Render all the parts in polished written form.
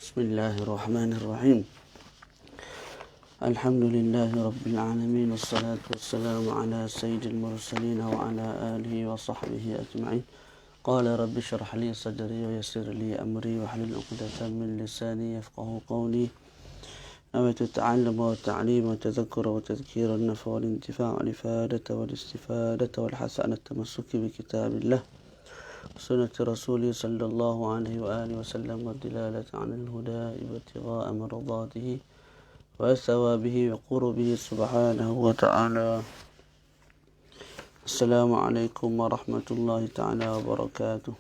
بسم الله الرحمن الرحيم. الحمد لله رب العالمين، والصلاة والسلام على سيد المرسلين وعلى آله وصحبه أجمعين. قال رب اشرح لي صدري ويسر لي أمري واحلل عقدة من لساني يفقه قولي. نويت التعلم والتعليم والتذكر والتذكير، النفع والانتفاع والإفادة والاستفادة والحث على التمسك بكتاب الله سنة رسوله صلى الله عليه وآله وسلم، والدلالة على الهدى وابتغاء مرضاته وثوابه وقربه سبحانه وتعالى. السلام عليكم ورحمة الله تعالى وبركاته.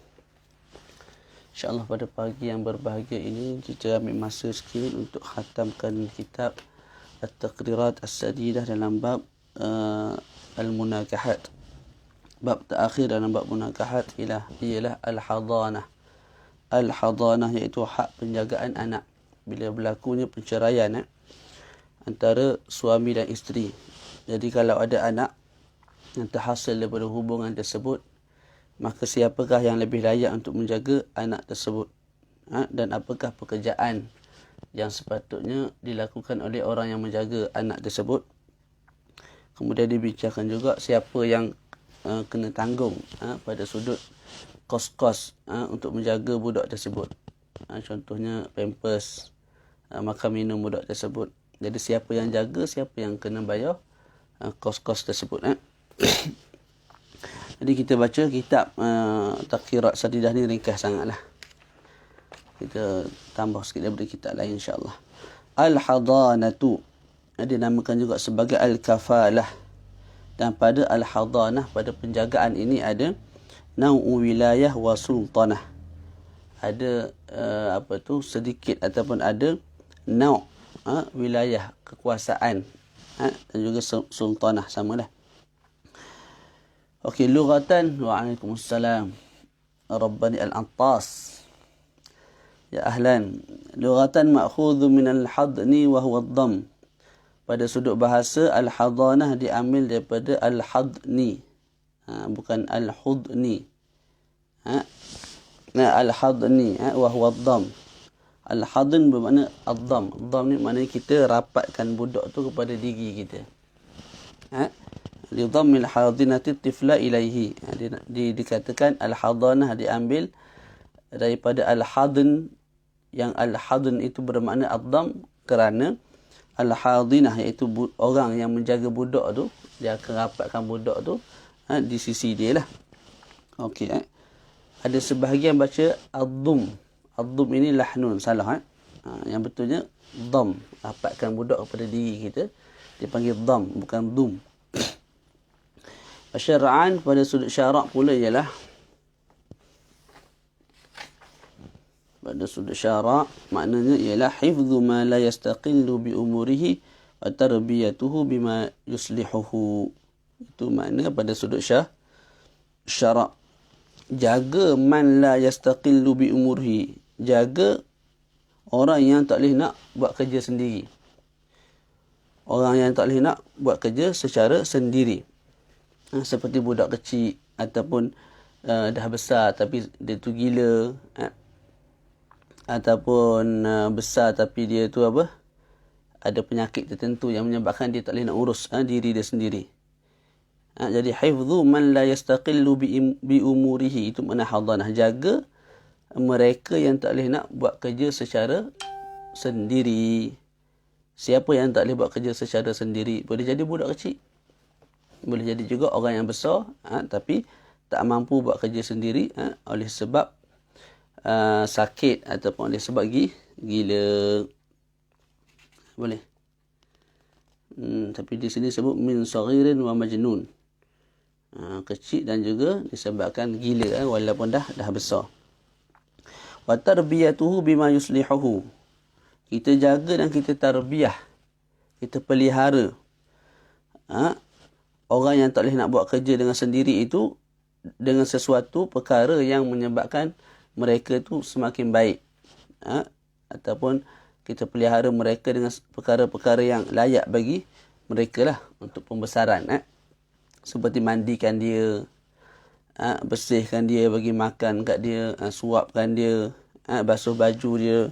InsyaAllah pada pagi yang berbahagia ini kita ambil masa sikit untuk khatamkan kitab At-Taqrirat As-Sadidah dalam bab Al-Munakahat. Bab terakhir dalam bab munakahat ialah Al-Hadanah. Al-Hadanah iaitu hak penjagaan anak bila berlakunya perceraian antara suami dan isteri. Jadi kalau ada anak yang terhasil daripada hubungan tersebut, maka siapakah yang lebih layak untuk menjaga anak tersebut? Dan apakah pekerjaan yang sepatutnya dilakukan oleh orang yang menjaga anak tersebut? Kemudian dibincangkan juga siapa yang kena tanggung pada sudut kos-kos untuk menjaga budak tersebut. Contohnya pampers, makan minum budak tersebut. Jadi siapa yang jaga, siapa yang kena bayar kos-kos tersebut. Jadi kita baca kitab Taqrirat Sadidah ni ringkas sangatlah. Kita tambah sikit daripada kitab lain insya-Allah. Al-Hadanatu dinamakan juga sebagai Al-Kafalah. Dan pada Al-Hadanah, pada penjagaan ini ada Nau'u wilayah wa sultanah. Ada sedikit ataupun ada Nau' wilayah, kekuasaan dan juga sultanah, samalah. Okey, lughatan. Waalaikumsalam. Rabbani Al-Antas. Ya ahlan. Lughatan ma'khudhu min al-hadni wa huwa ad-dhamm. Pada sudut bahasa, Al-Hadanah diambil daripada Al-Hadni. Bukan Al-Hudni. Al-Hadni wa huwa ad-dhamm. Al-Hadn bermakna ad-dhamm. Ad-dhamm ni maknanya kita rapatkan budak tu kepada diri kita. Li dhammil hadinati tifla ilaihi. Dikatakan Al-Hadanah diambil daripada Al-Hadn, yang Al-Hadn itu bermakna ad-dhamm kerana Al-Hadinah iaitu orang yang menjaga budak tu, dia akan rapatkan budak tu di sisi dia lah. Okey. Ada sebahagian baca ad-dhum. Ad-dhum ini lahnun, salah. Yang betulnya dham, rapatkan budak kepada diri kita, dipanggil dham, bukan dhum. Syar'an, pada sudut syarak pula ialah, pada sudut syarak maknanya ialah hifdhu ma la yastaqillu bi umurihi wa tarbiyatuhu bima yuslihuhu. Itu makna pada sudut syarak. Jaga man la yastaqillu bi umurihi. Jaga orang yang tak boleh nak buat kerja sendiri. Orang yang tak boleh nak buat kerja secara sendiri. Seperti budak kecil ataupun dah besar tapi dia tu gila, ataupun besar tapi dia tu ada penyakit tertentu yang menyebabkan dia tak boleh nak urus diri dia sendiri. Jadi hifdhu man la yastaqillu bi umurihi, itu makna hadanah. Jaga mereka yang tak boleh nak buat kerja secara sendiri. Siapa yang tak boleh buat kerja secara sendiri? Boleh jadi budak kecil, boleh jadi juga orang yang besar tapi tak mampu buat kerja sendiri oleh sebab sakit ataupun oleh sebab gila. Boleh. Tapi di sini sebut min saghirin wa majnun. Kecil dan juga disebabkan gila walaupun dah besar. Wa tarbiyatuhu bima yuslihuhu. Kita jaga dan kita tarbiyah, kita pelihara orang yang tak boleh nak buat kerja dengan sendiri itu dengan sesuatu perkara yang menyebabkan mereka tu semakin baik. Ataupun kita pelihara mereka dengan perkara-perkara yang layak bagi mereka lah untuk pembesaran. Seperti mandikan dia, bersihkan dia, bagi makan kat dia, suapkan dia, basuh baju dia,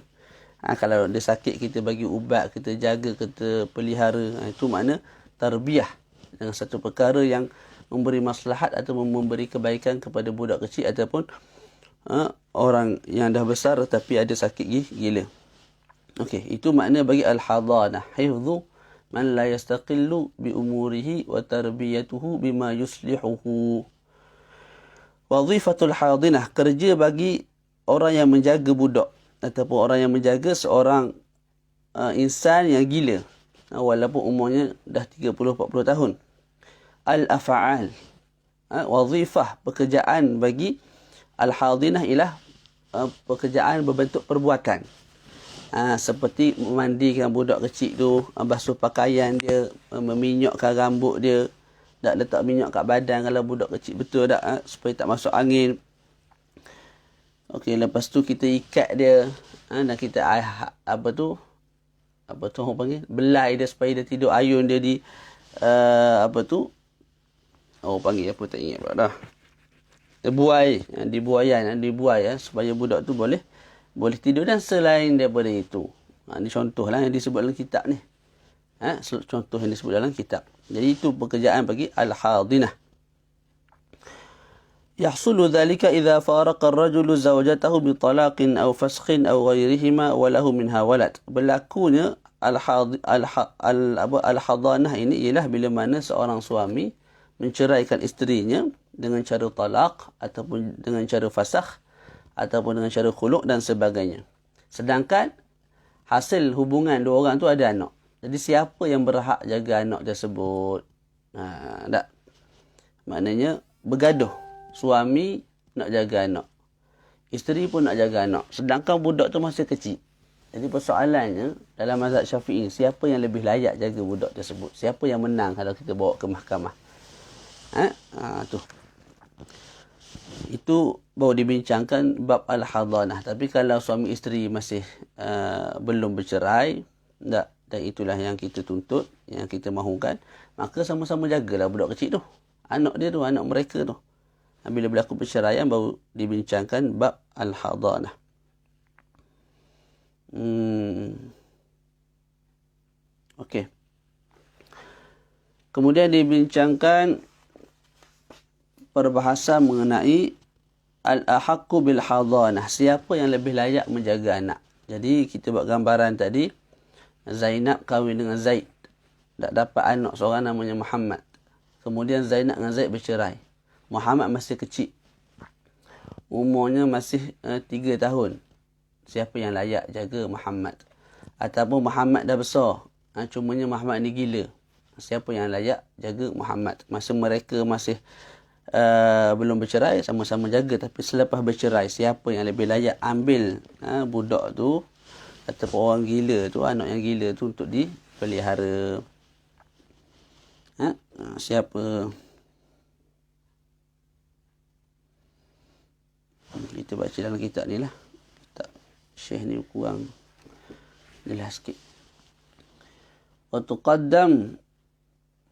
Kalau dia sakit, kita bagi ubat, kita jaga, kita pelihara. Itu makna tarbiyah dengan satu perkara yang memberi maslahat atau memberi kebaikan kepada budak kecil ataupun orang yang dah besar tapi ada sakit gila. Okey, itu makna bagi al-hadanah. Hifdhu man la yastaqillu bi umurihi wa tarbiyatuhu bima yuslihuhu. Wazifatul hadinah, kerja bagi orang yang menjaga budak ataupun orang yang menjaga seorang insan yang gila walaupun umurnya dah 30-40 tahun. Al-af'al, wazifah, pekerjaan bagi al-hadinah ialah pekerjaan berbentuk perbuatan. Seperti memandikan budak kecil tu, basuh pakaian dia, meminyakkan rambut dia, tak letak minyak kat badan kalau budak kecil betul tak, supaya tak masuk angin. Okey, lepas tu kita ikat dia, dan kita apa tu orang panggil, belai dia supaya dia tidur ayun dia di orang panggil apa tak ingat pula dah. Dibuai supaya budak tu boleh tidur. Dan selain daripada itu, ini contohlah yang disebut dalam kitab ni. Contoh yang disebut dalam kitab. Jadi itu pekerjaan bagi al-hadinah. Yahsulu dhalika idza faraqa ar-rajulu zawjatahu bi talaqin aw fasqin aw ghairihima wa lahu minha walad. Berlakunya al-hadanah ini ialah bila mana seorang suami menceraikan isterinya dengan cara talak ataupun dengan cara fasakh ataupun dengan cara khuluk dan sebagainya. Sedangkan hasil hubungan dua orang tu ada anak. Jadi siapa yang berhak jaga anak tersebut? Tak. Maknanya bergaduh. Suami nak jaga anak, isteri pun nak jaga anak, sedangkan budak tu masih kecil. Jadi persoalannya dalam mazhab Syafi'i, siapa yang lebih layak jaga budak tersebut? Siapa yang menang kalau kita bawa ke mahkamah? Tu. Itu baru dibincangkan bab al-hadanah. Tapi kalau suami isteri masih belum bercerai, tak, dan itulah yang kita tuntut, yang kita mahukan, maka sama-sama jagalah budak kecil tu. Anak dia tu, anak mereka tu. Bila berlaku perceraian baru dibincangkan bab al-hadanah. Okey. Kemudian dibincangkan perbahasan mengenai al-ahaqqu bil hadanah. Siapa yang lebih layak menjaga anak? Jadi kita buat gambaran tadi, Zainab kahwin dengan Zaid. Tak dapat anak seorang namanya Muhammad. Kemudian Zainab dengan Zaid bercerai. Muhammad masih kecil. Umurnya masih 3 tahun. Siapa yang layak jaga Muhammad? Ataupun Muhammad dah besar. Cumanya Muhammad ni gila. Siapa yang layak jaga Muhammad? Masa mereka masih belum bercerai, sama-sama jaga. Tapi selepas bercerai, siapa yang lebih layak ambil budak tu ataupun orang gila tu, anak yang gila tu untuk dipelihara? Siapa? Kita baca dalam kitab ni lah. Kitab Syekh ni kurang jelas sikit. Wa tuqaddam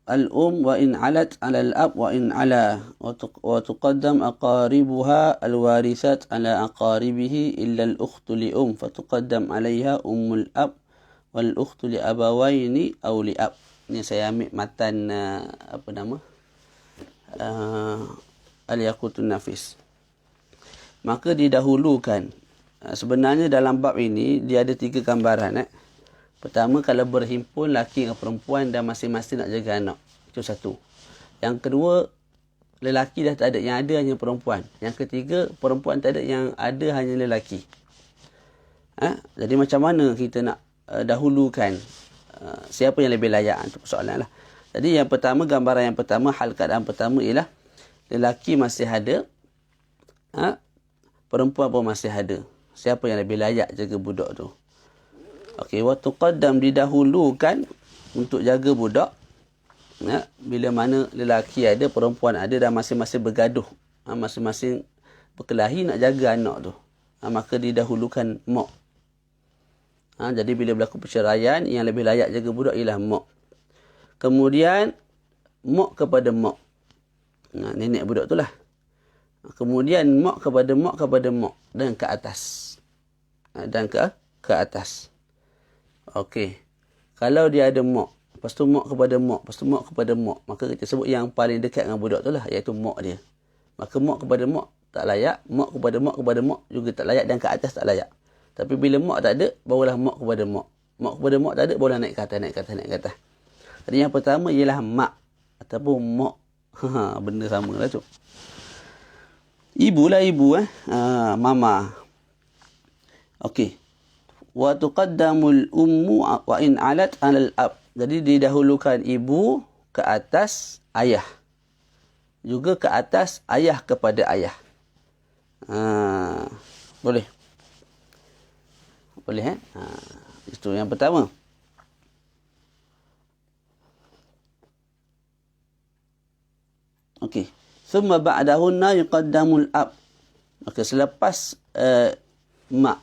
al-um wa in alat ala al-ab wa in ala wa tuqaddam aqaribuha al-warithat ala aqaribihi illa al-ukhtu li-um fa tuqaddam 'alayha ummul ab wal ukhtu li abawaini aw li ab. Ni saya ambil matan Al-Yaqutun Nafis. Maka didahulukan. Sebenarnya dalam bab ini dia ada 3 gambaran. Pertama, kalau berhimpun lelaki dengan perempuan dan masing-masing nak jaga anak. Itu satu. Yang kedua, lelaki dah tak ada, yang ada hanya perempuan. Yang ketiga, perempuan tak ada, yang ada hanya lelaki. Jadi macam mana kita nak dahulukan siapa yang lebih layak? Itu persoalan lah. Jadi yang pertama, gambaran yang pertama, hal keadaan pertama ialah lelaki masih ada, perempuan pun masih ada. Siapa yang lebih layak jaga budak tu? Okey, wa tuqaddam, didahulukan untuk jaga budak. Bila mana lelaki ada, perempuan ada dan masing-masing bergaduh, masing-masing berkelahi nak jaga anak tu, maka didahulukan mak. Jadi bila berlaku perceraian, yang lebih layak jaga budak ialah mak. Kemudian mak kepada mak, nenek budak tu lah. Kemudian mak kepada mak dan ke atas. Dan ke ke atas. Okey. Kalau dia ada mak, lepas tu mak kepada mak, lepas tu mak kepada mak, maka kita sebut yang paling dekat dengan budak tu lah, iaitu mak dia. Maka mak kepada mak tak layak, mak kepada mak juga tak layak, dan ke atas tak layak. Tapi bila mak tak ada, barulah mak kepada mak. Mak kepada mak tak ada, barulah naik ke atas, naik ke atas, naik ke atas. Jadi yang pertama ialah mak ataupun mak. Benda sama lah tu. Ibu lah ibu, mama. Okey. Wa tuqaddamul ummu wa in alat 'alal ab. Jadi didahulukan ibu ke atas ayah. Juga ke atas ayah kepada ayah. Boleh. Boleh itu yang pertama. Okey. Thumma ba'dahunna yuqaddamul ab. Maka selepas mak.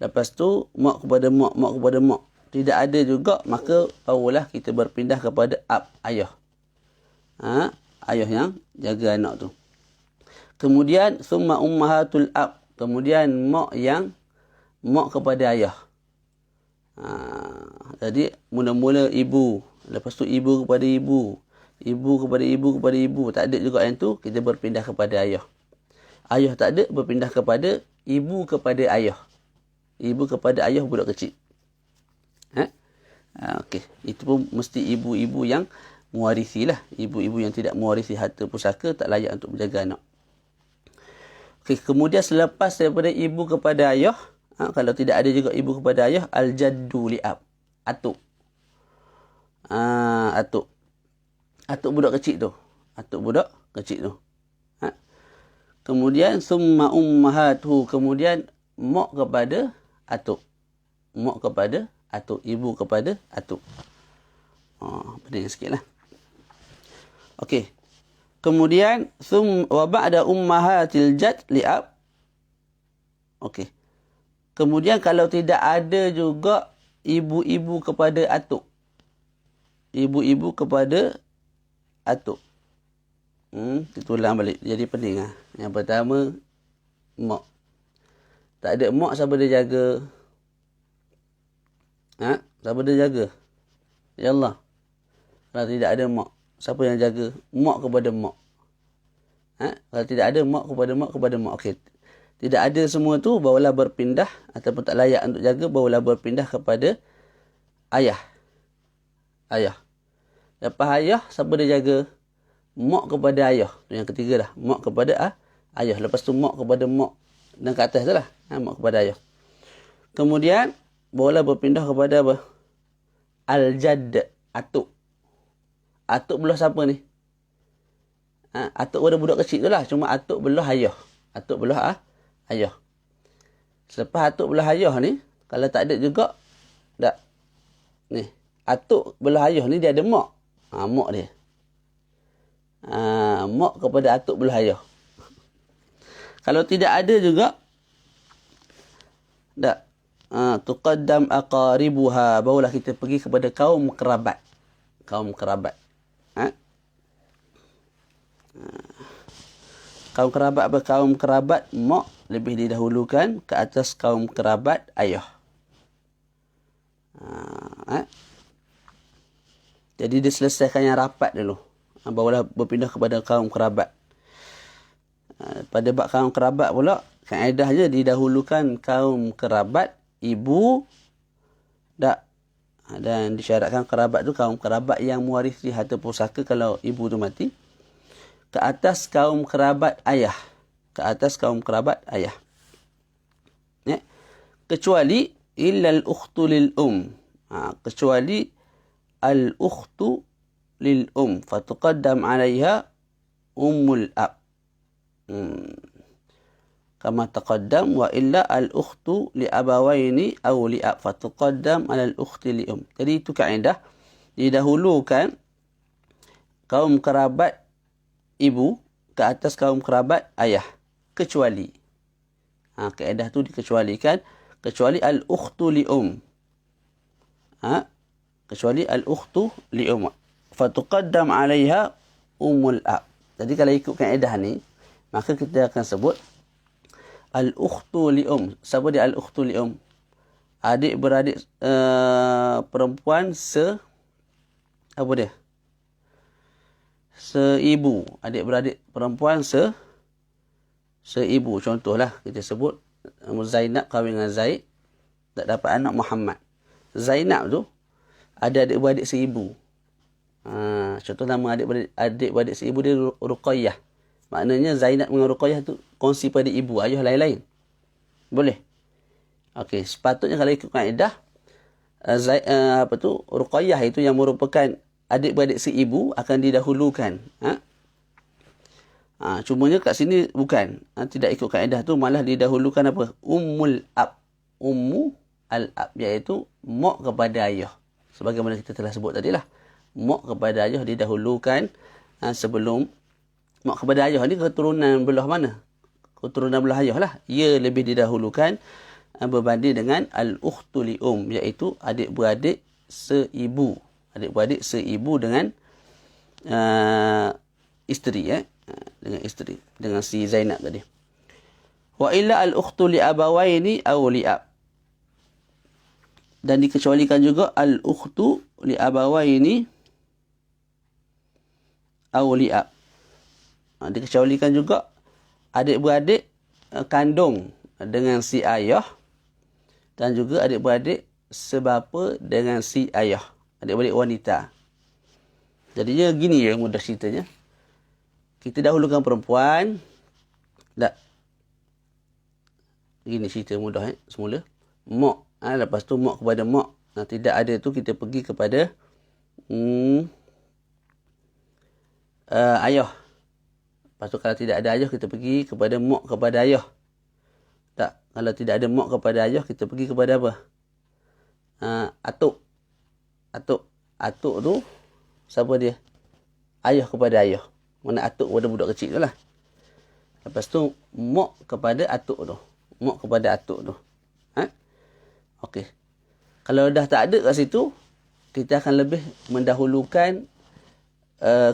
Lepas tu mak kepada mak, mak kepada mak. Tidak ada juga, maka barulah kita berpindah kepada ab, ayah. Ayah yang jaga anak tu. Kemudian summa ummahatul ab. Kemudian mak kepada ayah. Jadi mula-mula ibu, lepas tu ibu kepada ibu, ibu kepada ibu kepada ibu. Tak ada juga yang tu, kita berpindah kepada ayah. Ayah tak ada, berpindah kepada ibu kepada ayah. Ibu kepada ayah budak kecil. Okey, itu pun mesti ibu-ibu yang mewarisi lah. Ibu-ibu yang tidak mewarisi harta pusaka tak layak untuk menjaga anak. Okey, kemudian selepas daripada ibu kepada ayah, kalau tidak ada juga ibu kepada ayah, al-jaddu li'ab. Atuk. Atuk. Atuk budak kecil tu. Atuk budak kecil tu. Kemudian summa ummahatuhu. Kemudian mak kepada atuk. Mak kepada atuk. Ibu kepada atuk. Pening sikit lah. Okey. Kemudian wa ba'da ummahatil jad li'ab. Okey. Kemudian kalau tidak ada juga ibu-ibu kepada atuk. Ibu-ibu kepada atuk. Kita ulang balik. Jadi pening lah. Yang pertama, mak. Tak ada mak, siapa dia jaga? Siapa dia jaga? Ya Allah. Kalau tidak ada mak, siapa yang jaga? Mak kepada mak. Kalau tidak ada mak kepada mak. Okey. Tidak ada semua tu, barulah berpindah ataupun tak layak untuk jaga, barulah berpindah kepada ayah. Ayah. Lepas ayah, siapa dia jaga? Mak kepada ayah. Tu yang ketiga dah. Mak kepada ayah. Lepas tu mak kepada mak. Dan ke atas tu lah. Mak kepada ayah. Kemudian, barulah berpindah kepada apa? Al-Jadd. Atuk. Atuk belah siapa ni? Atuk pada budak kecil tu lah. Cuma atuk belah ayah. Atuk belah ayah. Selepas atuk belah ayah ni, kalau tak ada juga, tak. Ni. Atuk belah ayah ni dia ada mak. Mak dia. Mak kepada atuk belah ayah. Kalau tidak ada juga, tak. Tuqaddam aqaribuha. Barulah kita pergi kepada kaum kerabat. Kaum kerabat. Kaum kerabat apa? Kaum kerabat mak lebih didahulukan ke atas kaum kerabat ayah. Jadi dia selesaikan yang rapat dulu. Barulah berpindah kepada kaum kerabat. Pada bab kaum kerabat pula, kaedahnya didahulukan kaum kerabat ibu tak. Dan disyaratkan kerabat tu kaum kerabat yang mewarisi harta pusaka kalau ibu tu mati. Ke atas kaum kerabat ayah. Ke atas kaum kerabat ayah. Kecuali illal ukhtu lil kecuali al ukhtu lil fatuqaddam 'alaiha ummul ab. Kama taqaddam wa illa al ukhtu li abawaini aw li ab fatuqaddam 'ala al ukhti li Jadi itu kaedah didahulukan kaum kerabat ibu ke atas kaum kerabat ayah, kecuali kaedah tu dikecualikan, kecuali al ukhtu li kecuali al ukhtu li fatuqaddam 'alaiha ummul ab. Jadi kalau ikut kaedah ni, maka kita akan sebut al ukhtu li Siapa dia al ukhtu li adik-beradik perempuan apa dia? Seibu. Adik-beradik perempuan seibu. Contohlah kita sebut Zainab kahwin dengan Zaid, tak dapat anak Muhammad. Zainab tu ada adik-beradik seibu. Contoh nama adik-beradik seibu dia Ruqayyah. Maknanya Zainab dengan Ruqayyah tu kongsi pada ibu, ayah lain-lain. Boleh? Okey, sepatutnya kalau ikut kaedah Ruqayyah itu yang merupakan adik-beradik seibu akan didahulukan. Cumanya kat sini bukan. Tidak ikut kaedah tu, malah didahulukan apa? Ummul ab. Ummu al-ab, iaitu mak kepada ayah. Sebagaimana kita telah sebut tadilah. Mak kepada ayah didahulukan sebelum mak kepada ayah ni keturunan belah mana? Keturunan belah ayah lah. Ia lebih didahulukan berbanding dengan al-ukhtu li iaitu adik-beradik seibu. Adik-beradik seibu dengan isteri. Dengan isteri. Dengan si Zainab tadi. Wa illa al-ukhtu li abawaini aw li ab. Dan dikecualikan juga al-ukhtu li abawaini aw li ab. Dikecualikan juga adik-beradik kandung dengan si ayah dan juga adik-beradik sebapa dengan si ayah. Adik-beradik wanita. Jadinya gini ya mudah ceritanya. Kita dahulukan perempuan. Tak. Gini cerita mudah semula. Mak. Lepas tu mak kepada mak. Tidak ada tu kita pergi kepada ayah. Lepas tu kalau tidak ada ayah kita pergi kepada mak kepada ayah. Tak. Kalau tidak ada mak kepada ayah kita pergi kepada apa? Atuk. Atuk tu siapa dia? Ayah kepada ayah. Mana atuk pada budak kecil tu lah. Lepas tu mak kepada atuk tu. Mak kepada atuk tu. Okey. Kalau dah tak ada kat situ, kita akan lebih mendahulukan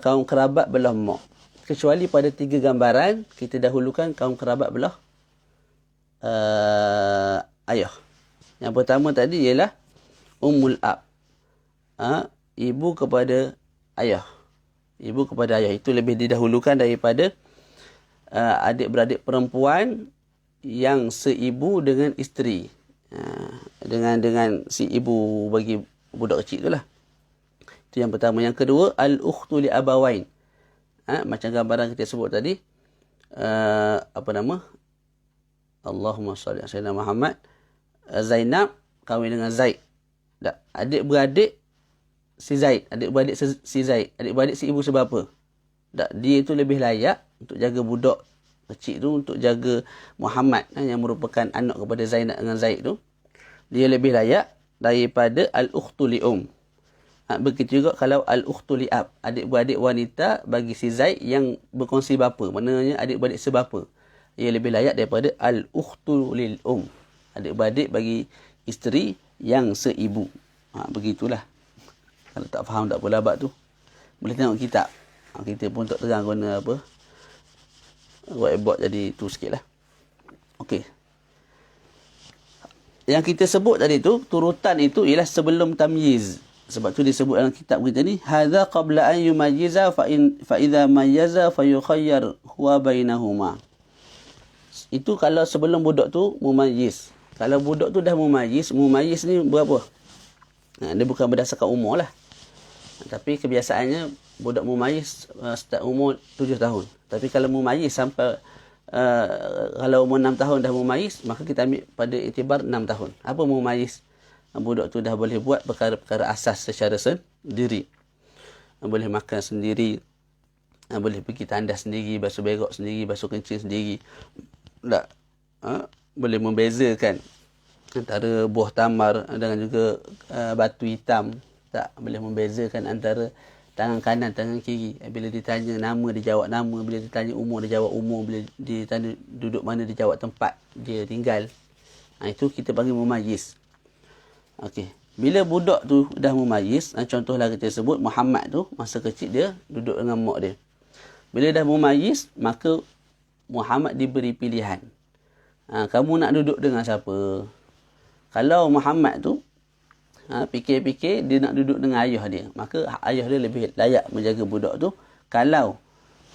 kaum kerabat belah mak. Kecuali pada 3 gambaran, kita dahulukan kaum kerabat belah ayah. Yang pertama tadi ialah ummul ab. Ibu kepada ayah. Ibu kepada ayah. Itu lebih didahulukan daripada adik-beradik perempuan yang seibu dengan isteri. Dengan si ibu bagi budak kecil tu lah. Itu yang pertama. Yang kedua, al-ukhtu li abawain. Macam gambaran kita sebut tadi. Apa nama? Allahumma salli ala sayyidina Muhammad. Zainab kahwin dengan Zaid. Adik-beradik si Zaid. Adik-beradik si Zaid. Adik-beradik si ibu sebapa. Dia itu lebih layak untuk jaga budak kecil tu, untuk jaga Muhammad yang merupakan anak kepada Zainab dengan Zaid tu. Dia lebih layak daripada al-ukhtu li Begitu juga kalau al-ukhtu li ab. Adik-beradik wanita bagi si Zaid yang berkongsi bapa. Maknanya adik-beradik sebapa. Ia lebih layak daripada al-ukhtu lil adik-beradik bagi isteri yang seibu. Begitulah. Kalau tak faham tak apa labak tu, boleh tengok kitab. Kita pun tak terang guna apa. Buat jadi tu sikit lah. Okey. Yang kita sebut tadi tu, turutan itu ialah sebelum tamyiz. Sebab tu disebut dalam kitab kita ni, hadza qabla an yumayyiza fa idza mayyaza fayukhayyar huwa bainahuma. Itu kalau sebelum budak tu mumayyiz. Kalau budak tu dah mumayyiz ni berapa? Dia bukan berdasarkan umur lah. Tapi kebiasaannya budak mumayyiz start umur 7 tahun. Tapi kalau mumayyiz sampai kalau umur 6 tahun dah mumayyiz, maka kita ambil pada iktibar 6 tahun. Apa mumayyiz? Budak tu dah boleh buat perkara-perkara asas secara sendiri. Boleh makan sendiri. Boleh pergi tandas sendiri, basuh berak sendiri, basuh kencing sendiri. Tak. Boleh membezakan antara buah tamar dengan juga batu hitam. Tak. Boleh membezakan antara tangan kanan, tangan kiri. Bila ditanya nama, dia jawab nama. Bila ditanya umur, dia jawab umur. Bila ditanya duduk mana, dia jawab tempat dia tinggal. Itu kita panggil mumayyiz. Okey. Bila budak tu dah mumayyiz, contohlah kita sebut Muhammad tu, masa kecil dia duduk dengan mak dia. Bila dah mumayyiz, maka Muhammad diberi pilihan. Kamu nak duduk dengan siapa? Kalau Muhammad tu fikir-fikir dia nak duduk dengan ayah dia, maka ayah dia lebih layak menjaga budak tu. Kalau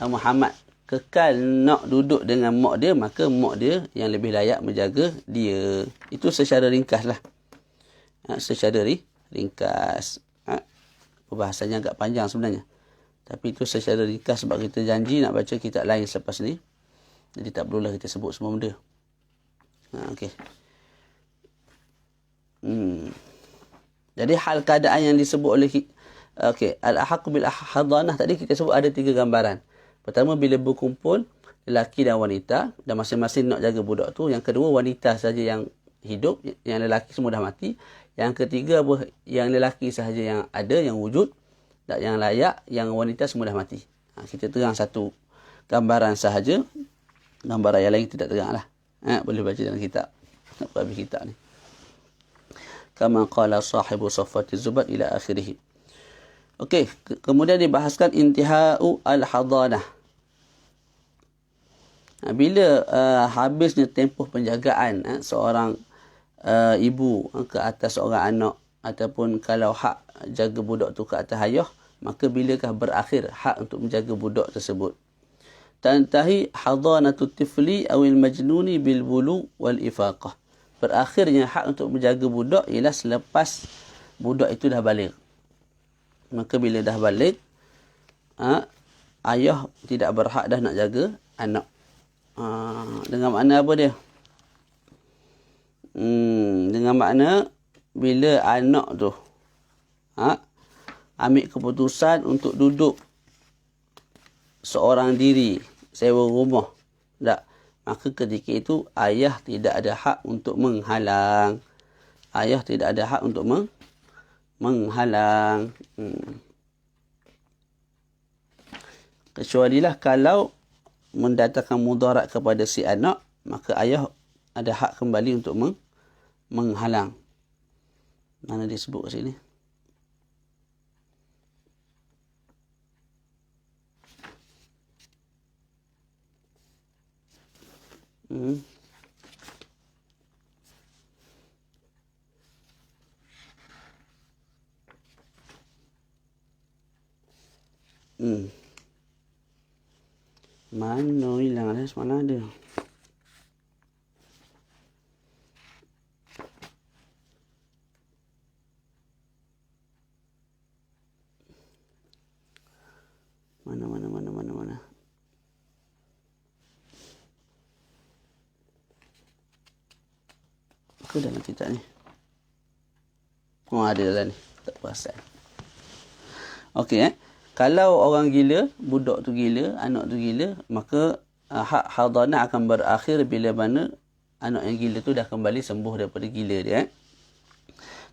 Muhammad kekal nak duduk dengan mak dia, maka mak dia yang lebih layak menjaga dia. Itu secara ringkas lah. Secara ringkas. Perbahasannya agak panjang sebenarnya. Tapi itu secara ringkas sebab kita janji nak baca kitab lain selepas ni. Jadi tak perlulah kita sebut semua benda. Okey. Jadi hal keadaan yang disebut oleh al-ahaq bil hadanah tadi kita sebut ada 3 gambaran. Pertama, bila berkumpul lelaki dan wanita dan masing-masing nak jaga budak tu. Yang kedua, wanita saja yang hidup, yang lelaki semua dah mati. Yang ketiga, yang lelaki sahaja yang ada, yang wujud dan yang layak, yang wanita semua dah mati. Kita terang satu gambaran sahaja. Gambaran yang lain kita tak terang lah. Boleh baca dalam kitab. Habis kitab ni. Kama qala sahibu Saffati Zubat ila akhirih. Okey, kemudian dibahaskan intihau al-hadanah. Bila habisnya tempoh penjagaan seorang ibu ke atas seorang anak, ataupun kalau hak jaga budak tu ke atas ayah, maka bilakah berakhir hak untuk menjaga budak tersebut? Tantahi hadanatu tifli awil majnuni bil bulu wal ifaqah. Berakhirnya hak untuk menjaga budak ialah selepas budak itu dah balik. Maka bila dah balik, ayah tidak berhak dah nak jaga anak. Dengan makna apa dia? Dengan makna bila anak tu ambil keputusan untuk duduk seorang diri, sewa rumah, tak, maka ketika itu ayah tidak ada hak untuk menghalang. Ayah tidak ada hak untuk menghalang. Kecualilah kalau mendatangkan mudarat kepada si anak, maka ayah ada hak kembali untuk menghalang. Mana disebut kat sini? Mana hilang ada? Semalam ada. Mana. Aku dalam kitab ni. Ada dalam ni. Tak perasan. Okey Kalau orang gila, budak tu gila, anak tu gila, maka hak hadanah akan berakhir bila mana anak yang gila tu dah kembali sembuh daripada gila dia.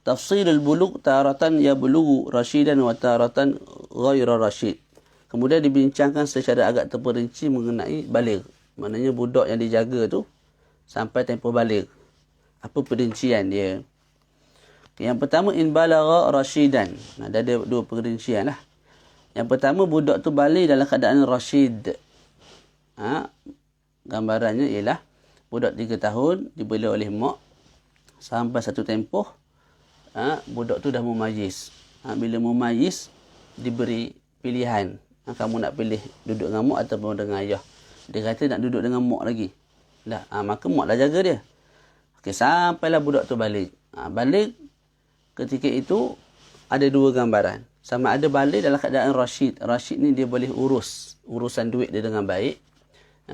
Tafsirul bulugh taratan yablughu rasyidan wa taratan ghaira rasyid. Kemudian dibincangkan secara agak terperinci mengenai baligh. Maknanya budak yang dijaga tu sampai tempoh baligh. Apa perincian dia? Yang pertama, in balagha rasyidan. Ada 2 perincian lah. Yang pertama, budak tu balik dalam keadaan rasyid. Gambarannya ialah budak 3 tahun dibela oleh mak sampai satu tempoh budak tu dah mumayyiz. Bila mumayyiz diberi pilihan. Kamu nak pilih duduk dengan mak ataupun dengan ayah. Dia kata nak duduk dengan mak lagi. Maka mak dah jaga dia. Sampailah budak tu balik. Balik ketika itu ada 2 gambaran. Sama ada balik dalam keadaan rasyid. Rasyid ni dia boleh urusan duit dia dengan baik.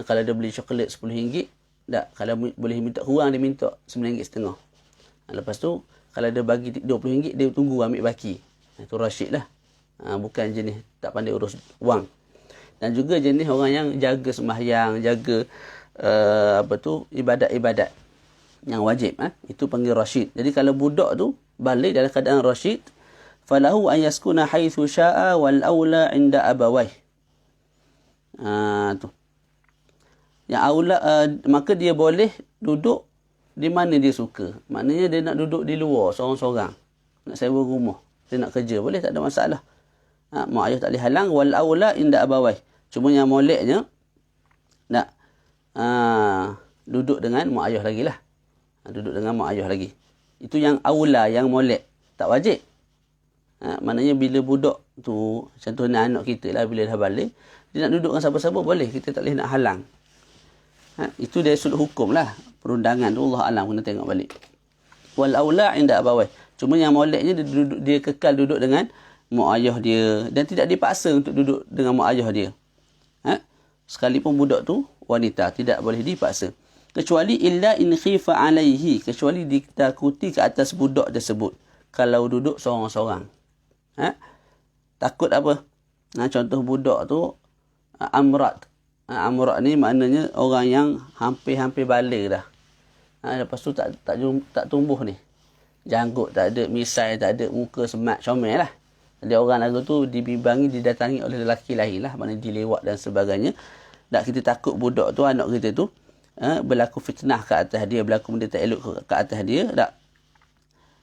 Kalau dia beli coklat RM10, tak. Kalau boleh minta kurang, dia minta RM9.50. Lepas tu, kalau dia bagi RM20, dia tunggu ambil baki. Itu rasyid lah. Bukan jenis tak pandai urus wang. Dan juga jenis orang yang jaga sembahyang, jaga ibadat-ibadat yang wajib. Itu panggil rasyid. Jadi kalau budak tu balik dalam keadaan rasyid, falahu an yaskuna haitsu syaa wal aula inda abawaih. Tu. Yang aula maka dia boleh duduk di mana dia suka. Maknanya dia nak duduk di luar seorang-seorang. Nak sewa rumah, dia nak kerja, boleh, tak ada masalah. Mak ayah tak boleh halang. Wal aula inda abawaih. Cuma yang moleknya nak duduk dengan mak ayah lagi lah. Duduk dengan mak ayah lagi. Itu yang aula, yang molek. Tak wajib. Maknanya bila budak tu, contohnya anak kita lah, bila dah balik, dia nak duduk dengan siapa-siapa boleh. Kita tak boleh nak halang. Itu dari sudut hukum lah. Perundangan tu Allah alam, kena tengok balik. Wal aula inda abawai. Cuma yang moleknya dia kekal duduk dengan mak ayah dia. Dan tidak dipaksa untuk duduk dengan mak ayah dia. Sekalipun budak tu wanita, tidak boleh dipaksa. Kecuali illa in khifa alaihi, kecuali ditakuti ke atas budak tersebut. Kalau duduk seorang-seorang. Takut apa? Contoh budak tu amrat. Amrat ni maknanya orang yang hampir-hampir balik dah. Lepas tu tak tumbuh ni. Janggut tak ada, misai tak ada, muka semat, comel lah. Dia orang lagu tu dibimbangi, didatangi oleh lelaki lain lah. Maknanya dilewat dan sebagainya. Tak, kita takut budak tu, anak kita tu, berlaku fitnah ke atas dia, berlaku benda tak elok ke atas dia. Tak.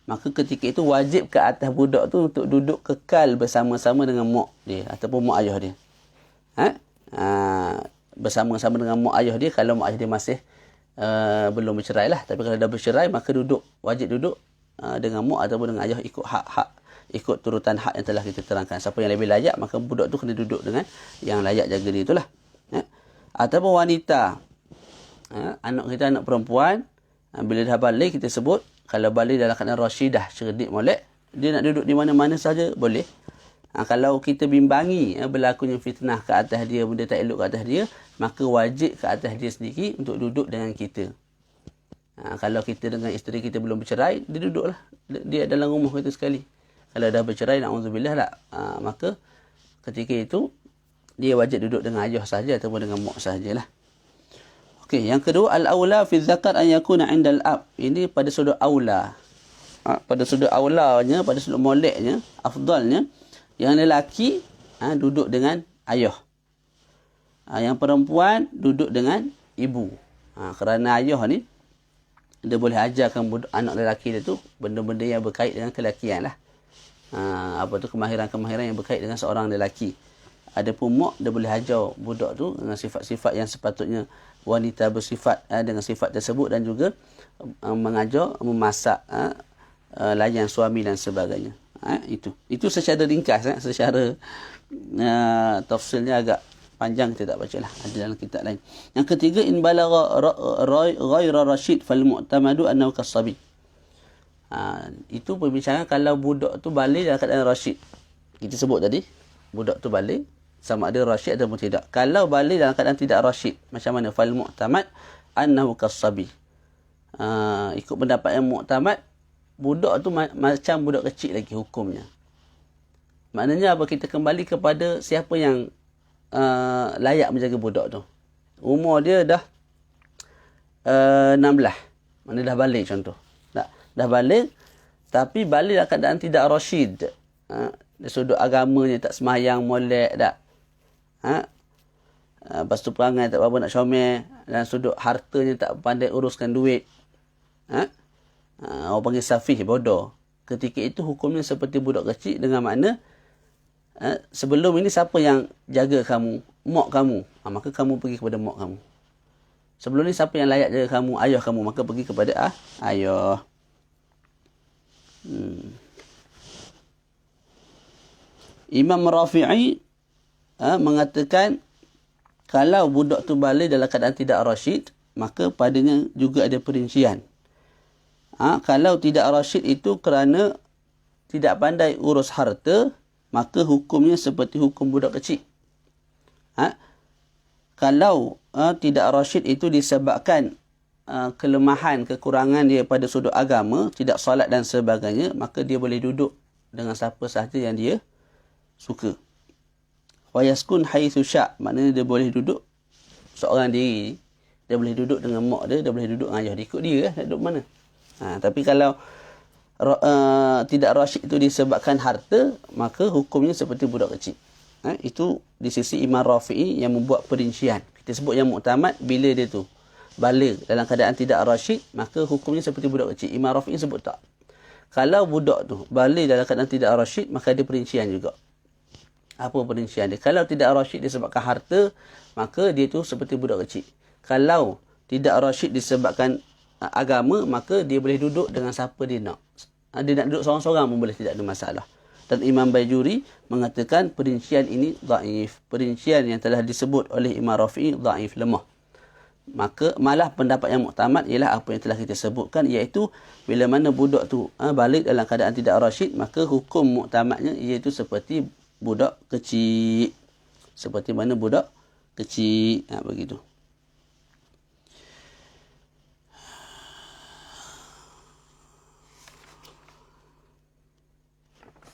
Maka ketika itu wajib ke atas budak tu untuk duduk kekal bersama-sama dengan mak dia ataupun mak ayah dia. Bersama-sama dengan mak ayah dia kalau mak ayah dia masih belum bercerai lah. Tapi kalau dah bercerai, maka wajib duduk dengan mak ataupun dengan ayah ikut turutan hak yang telah kita terangkan. Siapa yang lebih layak, maka budak tu kena duduk dengan yang layak jaga dia itulah. Ataupun wanita, anak kita anak perempuan, bila dah balik kita sebut, kalau balik dalam keadaan rasyidah, cerdik molek, dia nak duduk di mana-mana saja boleh. Kalau kita bimbangi berlakunya fitnah ke atas dia, benda tak elok ke atas dia, maka wajib ke atas dia sendiri untuk duduk dengan kita. Kalau kita dengan isteri kita belum bercerai, dia duduklah. Dia dalam rumah kita sekali. Kalau dah bercerai, na'udzubillah lah, maka ketika itu, dia wajib duduk dengan ayah sahaja ataupun dengan mak sahajalah. Okey, yang kedua, al-awla fi zakar an yakuna 'inda al-ab. Ini pada sudut aula. Pada sudut aulanya, pada sudut moleknya, afdalnya, yang lelaki duduk dengan ayah. Yang perempuan duduk dengan ibu. Kerana ayah ni, dia boleh ajarkan anak lelaki dia tu benda-benda yang berkait dengan kelakian lah. Kemahiran-kemahiran yang berkait dengan seorang lelaki. Adapun mak, dia boleh ajar budak tu dengan sifat-sifat yang sepatutnya wanita bersifat dengan sifat tersebut, dan juga mengajar memasak, layan suami dan sebagainya. Itu secara ringkas, secara tafsirnya agak panjang, kita tak baca lah, ada dalam kitab lain. Yang ketiga, in balagha ghaira rasyid fal mu'tamadu annahu kasabi. Itu perbincangan kalau budak tu balik dalam keadaan rasyid. Kita sebut tadi, budak tu balik sama ada rasyid ataupun tidak. Kalau balik dalam keadaan tidak rasyid, macam mana? Fal mu'tamad annahu kasabi. Ikut pendapat yang mu'tamad, budak tu macam budak kecil lagi hukumnya. Maknanya apa? Kita kembali kepada siapa yang layak menjaga budak tu. Umur dia dah 16. Mana dah balik contoh. Dah balik, tapi balik dalam keadaan tidak rasyid. Dari sudut agamanya tak sembahyang, molek tak. Lepas tu perangai tak apa nak comel. Dan sudut hartanya tak pandai uruskan duit. Orang panggil safih, bodoh. Ketika itu hukumnya seperti budak kecil, dengan makna sebelum ini siapa yang jaga kamu? Mak kamu. Maka kamu pergi kepada mak kamu. Sebelum ni siapa yang layak jaga kamu? Ayah kamu. Maka pergi kepada ayah. Imam Rafi'i mengatakan kalau budak tu balik dalam keadaan tidak rasyid, maka padanya juga ada perincian. Kalau tidak rasyid itu kerana tidak pandai urus harta, maka hukumnya seperti hukum budak kecil. Kalau tidak rasyid itu disebabkan kelemahan, kekurangan dia pada sudut agama, tidak solat dan sebagainya, maka dia boleh duduk dengan siapa sahaja yang dia suka. Wa yaskun haitsu sya', maknanya dia boleh duduk seorang diri. Dia boleh duduk dengan mak dia boleh duduk dengan ayah dia, ikut dia nak duduk mana. Tapi kalau tidak rasyid itu disebabkan harta, maka hukumnya seperti budak kecil. Itu di sisi Imam Rafi'i yang membuat perincian. Kita sebut yang muktamad bila dia tu balik dalam keadaan tidak rasyid, maka hukumnya seperti budak kecil. Imam Rafi'i sebut tak. Kalau budak tu balik dalam keadaan tidak rasyid, maka ada perincian juga. Apa perincian dia? Kalau tidak rasyid disebabkan harta, maka dia tu seperti budak kecil. Kalau tidak rasyid disebabkan agama, maka dia boleh duduk dengan siapa dia nak. Dia nak duduk seorang-seorang pun boleh, tidak ada masalah. Dan Imam Bajuri mengatakan perincian ini dhaif. Perincian yang telah disebut oleh Imam Rafi'i dhaif, lemah. Maka malah pendapat yang muktamad ialah apa yang telah kita sebutkan, iaitu bila mana budak tu balik dalam keadaan tidak rasyid, maka hukum muktamadnya iaitu seperti budak kecil. Seperti mana budak kecil. Begitu.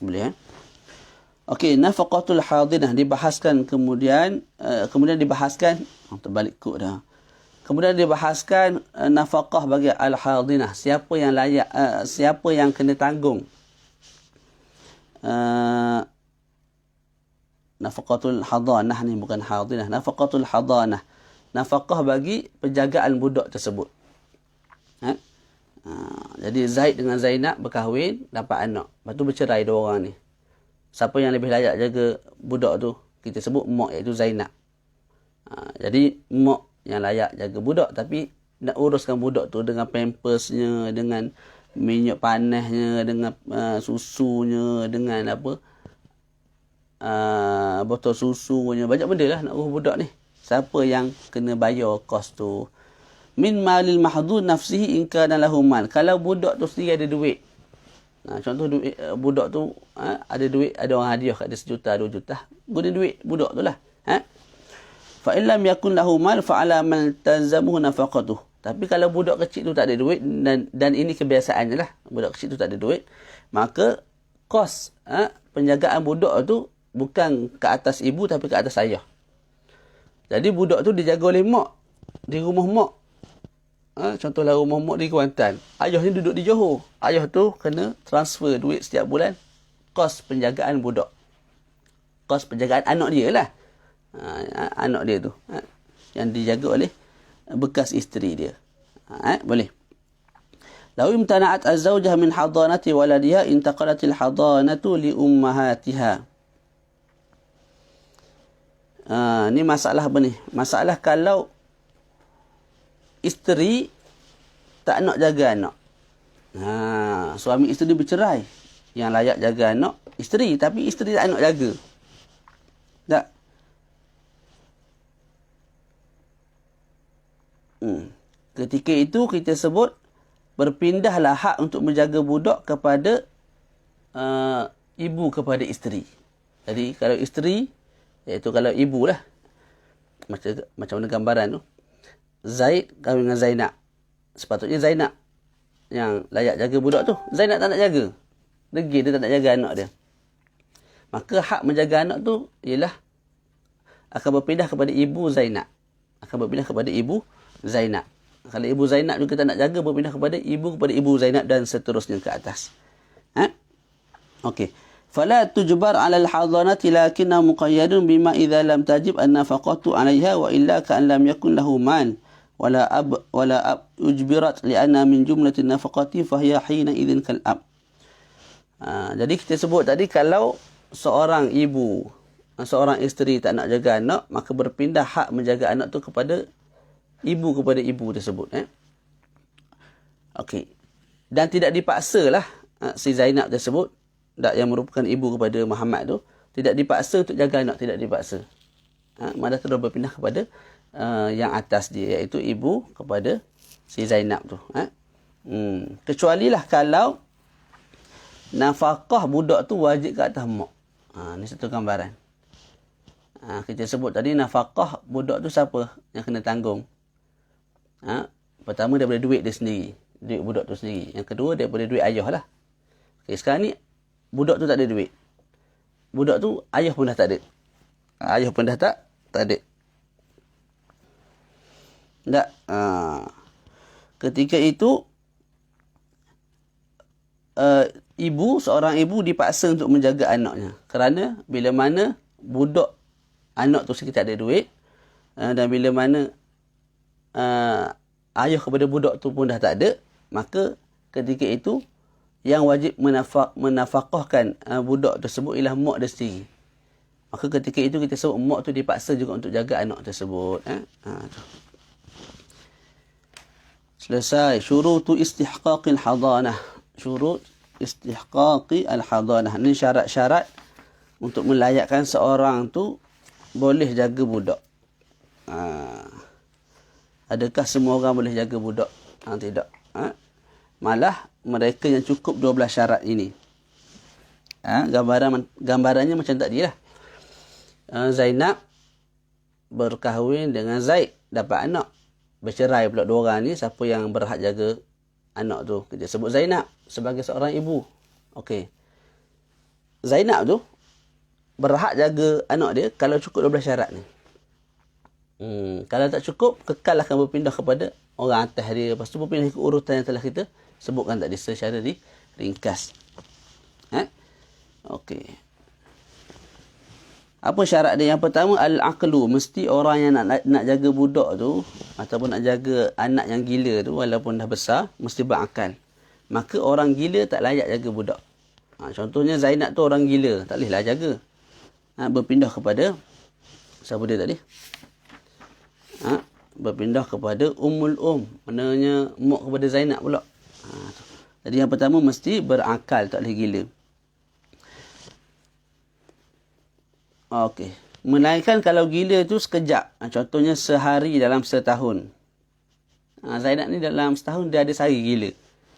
Boleh Okey, nafaqatul hadinah dibahaskan kemudian dibahaskan terbalik kod dah. Kemudian dibahaskan nafaqah bagi al-hadinah, siapa yang layak, siapa yang kena tanggung. Nafaqatul hadanah ni bukan hadinah, nafaqatul hadanah. Nafaqah bagi penjagaan budak tersebut. Jadi Zaid dengan Zainab berkahwin, dapat anak. Lepas tu bercerai dua orang ni. Siapa yang lebih layak jaga budak tu? Kita sebut mak, iaitu Zainab. Jadi mak yang layak jaga budak, tapi nak uruskan budak tu dengan pampersnya, dengan minyak panasnya, dengan susunya, dengan botol susunya, banyak benda lah nak urus budak ni. Siapa yang kena bayar kos tu? Min malil mahdud nafsihi in kana lahu mal. Kalau budak tu sendiri ada duit. Contoh duit budak tu ada duit, ada orang hadiah kat dia 1 juta, 2 juta. Guna duit budak tu lah. Fa in lam yakun lahu mal fa ala man tazamuhu nafaqatuh. Tapi kalau budak kecil tu tak ada duit, dan ini kebiasaannya lah, budak kecil tu tak ada duit, maka kos penjagaan budak tu bukan ke atas ibu tapi ke atas ayah. Jadi budak tu dijaga oleh mak di rumah mak. Contohlah rumah mak di Kuantan, ayahnya duduk di Johor. Ayah tu kena transfer duit setiap bulan, kos penjagaan budak, kos penjagaan anak dia lah. Anak dia tu yang dijaga oleh bekas isteri dia. Boleh. Lau imtana'at az-zawjah min hadanati waladiha intaqalatil hadanatu li ummahatiha. Ni masalah apa ni? Masalah kalau isteri tak nak jaga anak. Suami isteri bercerai. Yang layak jaga anak isteri, tapi isteri tak nak jaga. Tak. Ketika itu kita sebut berpindahlah hak untuk menjaga budak kepada ibu kepada isteri. Jadi kalau isteri, iaitu kalau ibu lah, macam mana gambaran tu, Zaid kahwin dengan Zainab, sepatutnya Zainab yang layak jaga budak tu. Zainab tak nak jaga, degil dia tak nak jaga anak dia, maka hak menjaga anak tu ialah akan berpindah kepada ibu Zainab. Kalau ibu Zainab juga tak nak jaga, berpindah kepada ibu Zainab dan seterusnya ke atas. Okey. Fala tujbar 'ala al-hadanati lakinna muqayyadun bima idza lam tajib an-nafaqatu 'alayha wa illa ka'an lam yakun lahu mal wala ab ujbirat li'anna min jumlatin nafaqati fa hiya hina idzin kal ab. Jadi kita sebut tadi, kalau seorang ibu, seorang isteri tak nak jaga anak, maka berpindah hak menjaga anak tu kepada ibu tersebut. Okey. Dan tidak dipaksalah si Zainab tersebut, yang merupakan ibu kepada Muhammad tu, tidak dipaksa untuk jaga anak, tidak dipaksa. Malah terus berpindah kepada yang atas dia, iaitu ibu kepada si Zainab tu. Kecuali lah kalau nafkah budak tu wajib ke atas mak. Ni satu gambaran. Kita sebut tadi nafkah budak tu siapa yang kena tanggung. Pertama daripada duit dia sendiri, duit budak tu sendiri. Yang kedua daripada duit ayah lah. Okay, sekarang ni budak tu tak ada duit. Budak tu ayah pun dah tak ada. Ayah pun dah tak ada. Tak. Ketika itu seorang ibu dipaksa untuk menjaga anaknya. Kerana bila mana budak anak tu sedikit tak ada duit, dan bila mana ayah kepada budak tu pun dah tak ada, maka ketika itu yang wajib menafkahkan budak tersebut ialah mak dia sendiri. Maka ketika itu kita sebut mak tu dipaksa juga untuk jaga anak tersebut. Selesai. Syurutu istihqaqil hadanah. Syurut istihqaqi al-hadanah. Ini syarat-syarat untuk melayakkan seorang tu boleh jaga budak. Adakah semua orang boleh jaga budak? Tidak. Malah mereka yang cukup 12 syarat ini. Gambarannya macam tadi lah. Zainab berkahwin dengan Zaid, dapat anak. Bercerai pula dua orang ni, siapa yang berhak jaga anak tu? Kita sebut Zainab sebagai seorang ibu. Okey. Zainab tu berhak jaga anak dia kalau cukup 12 syarat ni. Kalau tak cukup, kekal akan berpindah kepada orang atas dia. Lepas tu berpindah ke urutan yang telah kita sebutkan tadi secara ringkas. Okey. Apa syarat dia? Yang pertama, al-aqlu. Mesti orang yang nak jaga budak tu, ataupun nak jaga anak yang gila tu, walaupun dah besar, mesti berakal. Maka orang gila tak layak jaga budak. Contohnya Zainab tu orang gila, tak bolehlah jaga. Berpindah kepada, siapa dia tadi? Berpindah kepada Ummul Maknanya mak kepada Zainab pula. Jadi yang pertama mesti berakal, tak boleh gila. Okey. Melainkan kalau gila tu sekejap. Contohnya sehari dalam setahun. Zainab ni dalam setahun dia ada sehari gila.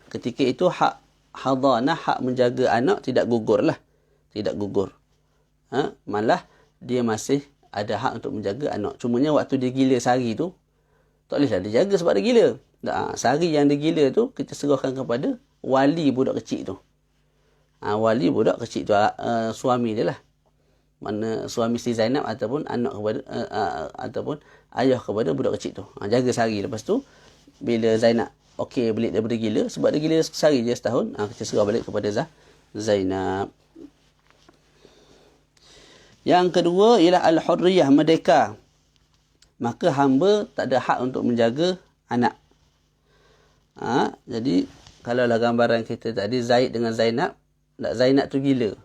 Ketika itu hak hadanah, hak menjaga anak tidak gugur lah. Tidak gugur. Malah dia masih ada hak untuk menjaga anak. Cumanya waktu dia gila sehari tu, tak bolehlah dia jaga sebab dia gila. Sehari yang dia gila tu, kita serahkan kepada wali budak kecil tu. Wali budak kecil tu, suami dia lah. Mana suami si Zainab ataupun anak kepada ataupun ayah kepada budak kecil tu. Jaga sehari. Lepas tu bila Zainab okey balik daripada gila, sebab dia gila sehari je setahun, kita serah balik kepada Zainab. Yang kedua ialah al-hurriyah, merdeka. Maka hamba tak ada hak untuk menjaga anak. Jadi kalaulah gambaran kita tadi Zaid dengan Zainab, Zainab tu gila.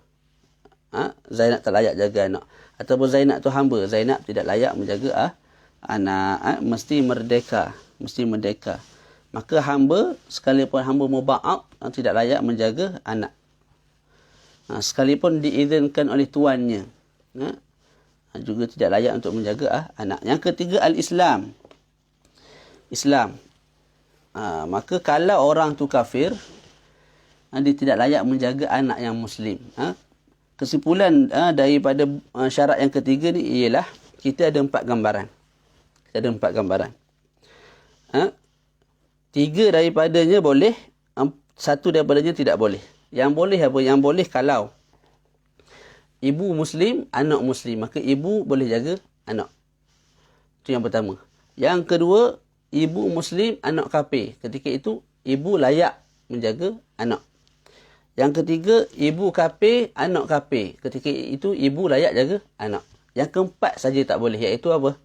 Zainab tak layak jaga anak. Ataupun Zainab tu hamba, Zainab tidak layak menjaga anak. Mesti merdeka. Mesti merdeka. Maka hamba, sekalipun hamba muba'ab, tidak layak menjaga anak. Sekalipun diizinkan oleh tuannya, juga tidak layak untuk menjaga anak. Yang ketiga, al-Islam. Islam. Maka kalau orang tu kafir, dia tidak layak menjaga anak yang Muslim. Kesimpulan daripada syarat yang ketiga ni ialah kita ada 4 gambaran. Kita ada 4 gambaran. 3 daripadanya boleh, 1 daripadanya tidak boleh. Yang boleh apa? Yang boleh kalau ibu Muslim, anak Muslim, maka ibu boleh jaga anak. Itu yang pertama. Yang kedua, ibu Muslim, anak kafir. Ketika itu, ibu layak menjaga anak. Yang ketiga, ibu kafir, anak kafir. Ketika itu, ibu layak jaga anak. Yang keempat saja tak boleh, iaitu apa?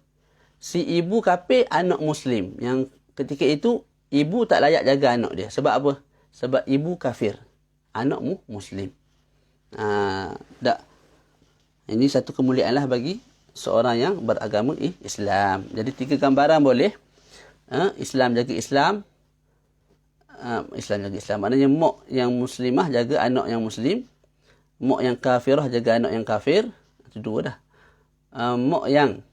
Si ibu kafir, anak Muslim. Yang ketika itu, ibu tak layak jaga anak dia. Sebab apa? Sebab ibu kafir, anakmu Muslim. Ini satu kemuliaan lah bagi seorang yang beragama Islam. Jadi 3 gambaran boleh. Islam jaga Islam. Islam jaga Islam. Maknanya mak yang muslimah jaga anak yang muslim. Mak yang kafirah jaga anak yang kafir. Itu 2 dah. Mak yang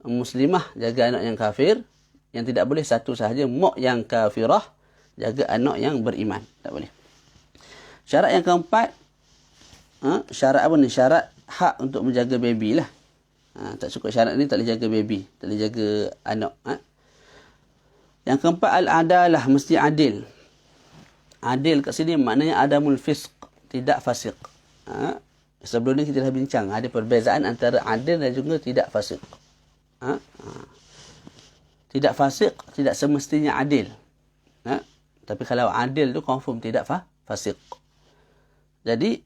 muslimah jaga anak yang kafir. Yang tidak boleh 1 sahaja. Mak yang kafirah jaga anak yang beriman. Tak boleh. Syarat yang keempat. Syarat apa ni? Syarat hak untuk menjaga baby lah. Tak cukup syarat ni, tak boleh jaga baby. Tak boleh jaga anak. Yang keempat, al-adalah. Mesti adil. Adil kat sini maknanya adamul fisq. Tidak fasik. Sebelum ni kita dah bincang. Ada perbezaan antara adil dan juga tidak fasik. Tidak fasik, tidak semestinya adil. Tapi kalau adil tu confirm tidak fasik. Jadi,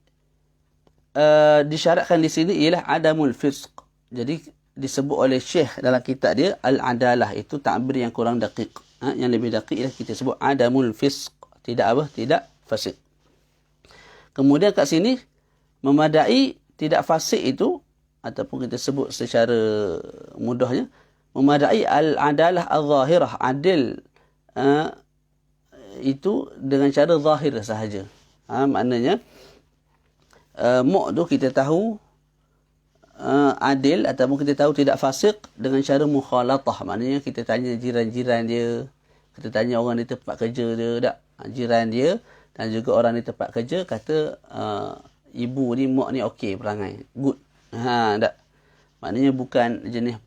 disyaratkan di sini ialah adamul fisq. Jadi disebut oleh Syekh dalam kitab dia al-adalah, itu takbir yang kurang daqiq. Yang lebih daqiq ialah kita sebut adamul fisq. Tidak apa? Tidak fasik. Kemudian kat sini memadai tidak fasik itu, ataupun kita sebut secara mudahnya, memadai al-adalah al-zahirah, adil itu dengan cara zahir sahaja. Maknanya mu' tu kita tahu adil ataupun kita tahu tidak fasik dengan cara mukhalatah. Maknanya kita tanya jiran-jiran dia, kita tanya orang di tempat kerja dia, tak? Jiran dia dan juga orang di tempat kerja kata ibu ni, mu' ni okey perangai, good. Tak? Maknanya bukan jenis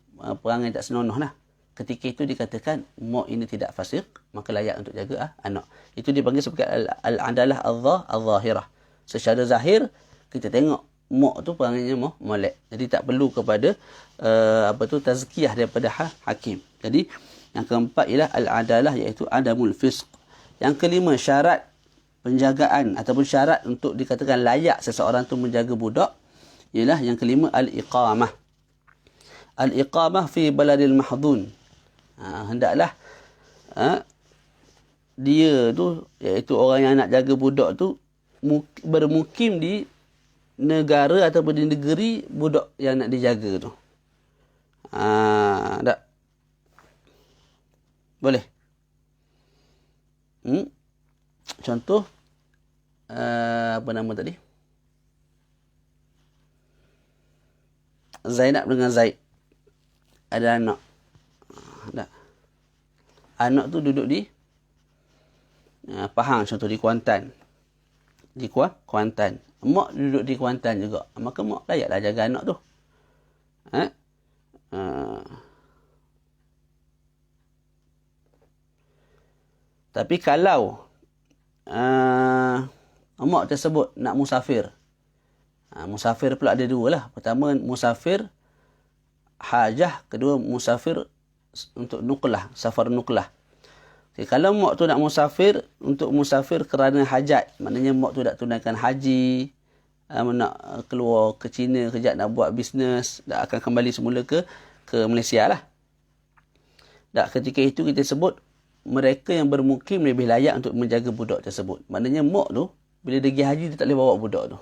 perangai tak senonoh lah. Ketika itu dikatakan mu' ini tidak fasik, maka layak untuk jaga anak. Itu dipanggil sebagai al-adalah al-zahirah. Secara zahir kita tengok mu' tu perangainya molek. Jadi tak perlu kepada tazkiyah daripada hakim. Jadi yang keempat ialah al-adalah, iaitu adamul fisq. Yang kelima, syarat penjagaan ataupun syarat untuk dikatakan layak seseorang tu menjaga budak ialah yang kelima al-iqamah. Al-iqamah fi baladil mahdun. Hendaklah dia tu, iaitu orang yang nak jaga budak tu, bermukim di negara ataupun di negeri budak yang nak dijaga tu. Tak? Boleh? Contoh, apa nama tadi? Zainab dengan Zaid ada anak. Tak? Anak tu duduk di Pahang, contoh di Kuantan. Di Kuantan. Mak duduk di Kuantan juga. Maka mak layaklah jaga anak tu. Tapi kalau mak tersebut nak musafir. Musafir pula ada dua lah. Pertama musafir hajah, kedua musafir untuk nuklah, safar nuklah. Okay, kalau mak tu nak musafir, untuk musafir kerana hajat, maknanya mak tu nak tunaikan haji, nak keluar ke China kejap nak buat bisnes, dah akan kembali semula ke Malaysia lah. Ketika itu kita sebut mereka yang bermukim lebih layak untuk menjaga budak tersebut. Maknanya mak tu bila dia pergi haji dia tak boleh bawa budak tu.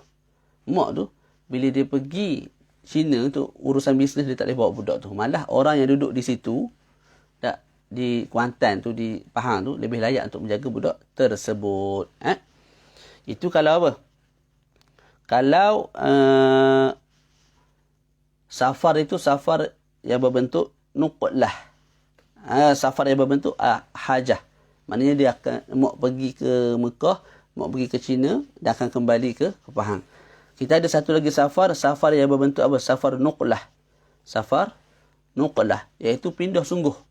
Mak tu bila dia pergi China tu urusan bisnes dia tak boleh bawa budak tu. Malah orang yang duduk di situ, di Kuantan tu, di Pahang tu, lebih layak untuk menjaga budak tersebut. Itu kalau apa? Kalau safar itu safar yang berbentuk nuqlah. Safar yang berbentuk hajah. Maknanya dia akan mau pergi ke Mekah, mau pergi ke China, dia akan kembali ke Pahang. Kita ada satu lagi safar yang berbentuk apa? Safar nuqlah. Safar nuqlah, iaitu pindah sungguh.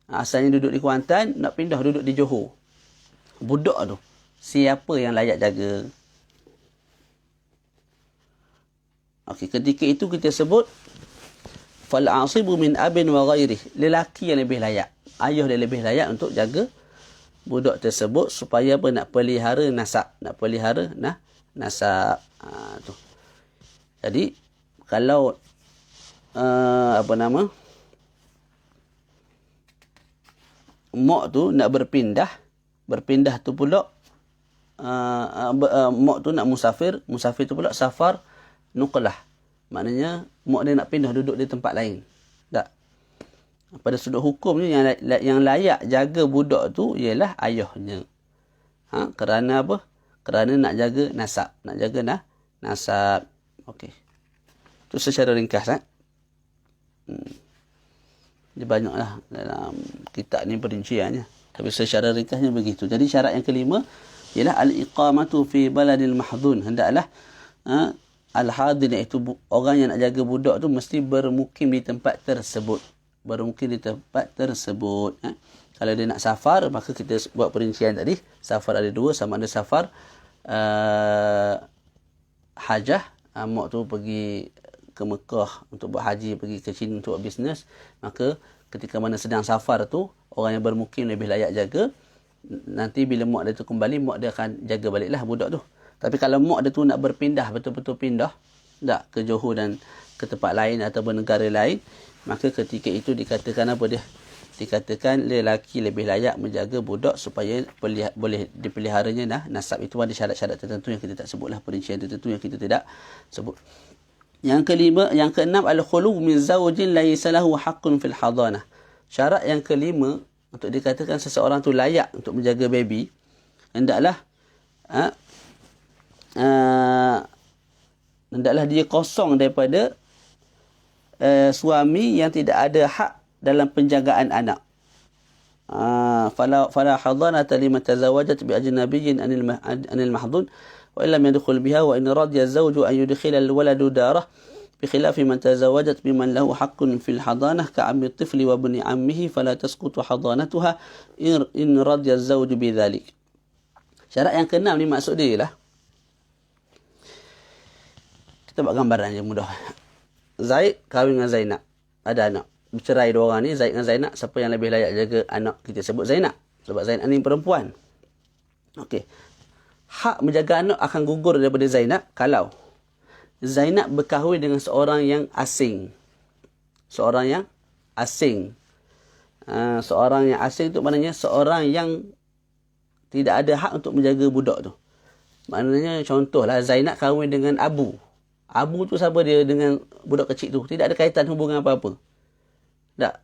Asalnya duduk di Kuantan, nak pindah duduk di Johor. Budak tu, siapa yang layak jaga? Okey, ketika itu kita sebut fal'asibu min abin wa ghairih. Lelaki yang lebih layak. Ayah dia lebih layak untuk jaga budak tersebut supaya apa? Nak pelihara nasab. Nak pelihara nasab. Tu. Jadi, kalau mak tu nak berpindah tu pula mak tu nak musafir tu pula safar nuqlah. Maknanya mak dia nak pindah duduk di tempat lain. Tak. Pada sudut hukumnya yang layak jaga budak tu ialah ayahnya. Kerana apa? Kerana nak jaga nasab, nak jaga nasab. Okey. Tu secara ringkas Dia banyaklah dalam kitab ni perinciannya. Tapi secara ringkasnya begitu. Jadi syarat yang kelima ialah al-iqamatu fi baladil mahdun. Hendaklah al-hadin, iaitu orang yang nak jaga budak tu mesti bermukim di tempat tersebut. Kalau dia nak safar, maka kita buat perincian tadi. Safar ada dua, sama ada safar hajah, mak tu pergi ke Mekah untuk buat haji, pergi ke China untuk buat bisnes, maka ketika mana sedang safar tu, orang yang bermukim lebih layak jaga. Nanti bila mak dia tu kembali, mak dia akan jaga baliklah budak tu. Tapi kalau mak dia tu nak berpindah, betul-betul pindah ke Johor dan ke tempat lain ataupun negara lain, maka ketika itu dikatakan apa dia? Dikatakan lelaki lebih layak menjaga budak supaya boleh dipeliharanya nasab. Itu ada syarat-syarat tertentu yang kita tak sebutlah, perincian tertentu yang kita tidak sebut. Yang keenam, al-khulu min zawjin laysa lahu haqqun fil hadanah. Syarat yang kelima untuk dikatakan seseorang tu layak untuk menjaga baby, hendaklah hendaklah dia kosong daripada suami yang tidak ada hak dalam penjagaan anak. Fala hadanata liman tazawajat bi ajnabiyyin anil mahdun wa illam yadkhul biha wa in radiya az-zawju an yudkhila al-waladu darah بخلاف من تزوجت بمن له حق في الحضانة كعم الطفل وابن عمه فلا تسقط حضانتها إن رضي الزوج بذلك. Syarat yang keenam ni maksud dia lah. Kita buat gambaran je mudah. Zaid kahwin dengan Zainab. Ada anak. Bercerai dua orang ni, Zaid dengan Zainab. Siapa yang lebih layak jaga anak? Kita sebut Zainab. Sebab Zainab ni perempuan. Okey. Hak menjaga anak akan gugur daripada Zainab kalau Zainab berkahwin dengan seorang yang asing. Seorang yang asing. Seorang yang asing tu maknanya seorang yang tidak ada hak untuk menjaga budak tu. Maknanya contohlah Zainab kahwin dengan Abu. Abu tu siapa dia dengan budak kecil tu? Tidak ada kaitan hubungan apa-apa. Tak.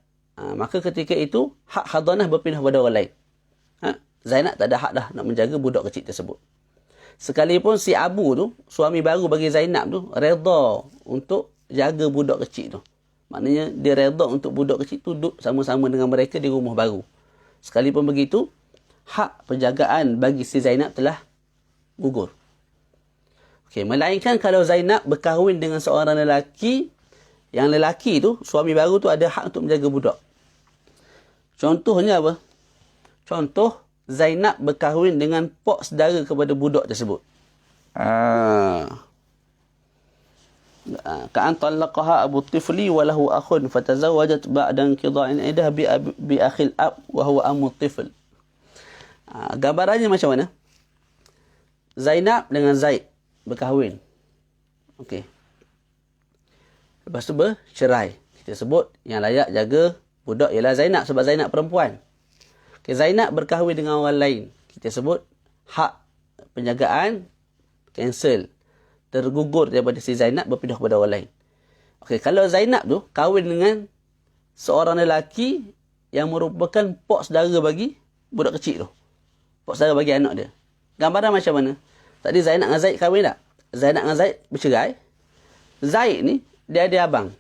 Maka ketika itu hak hadanah berpindah pada orang lain. Zainab tak ada hak dah nak menjaga budak kecil tersebut. Sekalipun si Abu tu, suami baru bagi Zainab tu, redha untuk jaga budak kecil tu. Maknanya dia redha untuk budak kecil tu duduk sama-sama dengan mereka di rumah baru. Sekalipun begitu, hak penjagaan bagi si Zainab telah gugur. Okey, melainkan kalau Zainab berkahwin dengan seorang lelaki, yang lelaki tu, suami baru tu ada hak untuk menjaga budak. Contohnya apa? Contoh, Zainab berkahwin dengan pok saudara kepada budak tersebut. Ka'an talaqaha Abu Tifli wa lahu akhun fatazawajat ba'da inqida'in iddah bi akhil ab wa huwa amu tifl. Gambarannya macam mana? Zainab dengan Zaid berkahwin. Okey. Lepas tu bercerai. Kita sebut yang layak jaga budak ialah Zainab sebab Zainab perempuan. Okay, Zainab berkahwin dengan orang lain. Kita sebut hak penjagaan cancel. Tergugur daripada si Zainab berpindah kepada orang lain. Okey, kalau Zainab tu kahwin dengan seorang lelaki yang merupakan pok saudara bagi budak kecil tu. Pok saudara bagi anak dia. Gambaran macam mana? Tadi Zainab dengan Zaid kahwin tak? Zainab dengan Zaid bercerai. Zaid ni dia ada abang.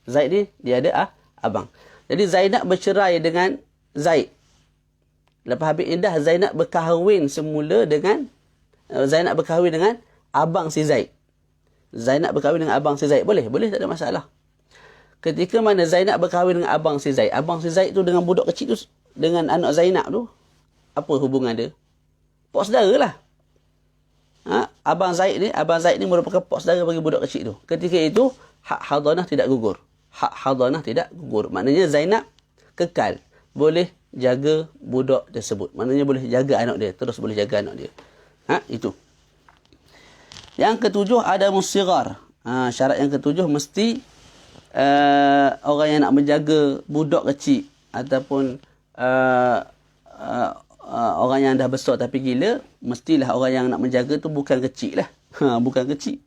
Zaid ni dia ada abang. Jadi Zainab bercerai dengan Zaid. Lepas habis iddah, Zainab berkahwin semula dengan Zainab berkahwin dengan abang si Zaid. Zainab berkahwin dengan abang si Zaid. Boleh? Boleh, tak ada masalah. Ketika mana Zainab berkahwin dengan abang si Zaid. Abang si Zaid tu dengan budak kecil tu, dengan anak Zainab tu, apa hubungan dia? Pok saudara lah. Abang Zaid ni merupakan pok saudara bagi budak kecil tu. Ketika itu, hak hadanah tidak gugur. Hak hadanah tidak gugur. Maknanya Zainab kekal. Boleh jaga budak tersebut. Maknanya boleh jaga anak dia. Terus boleh jaga anak dia. Itu. Yang ketujuh, ada musigar. Syarat yang ketujuh mesti orang yang nak menjaga budak kecil ataupun orang yang dah besar tapi gila, mestilah orang yang nak menjaga tu bukan kecil lah. Bukan kecil.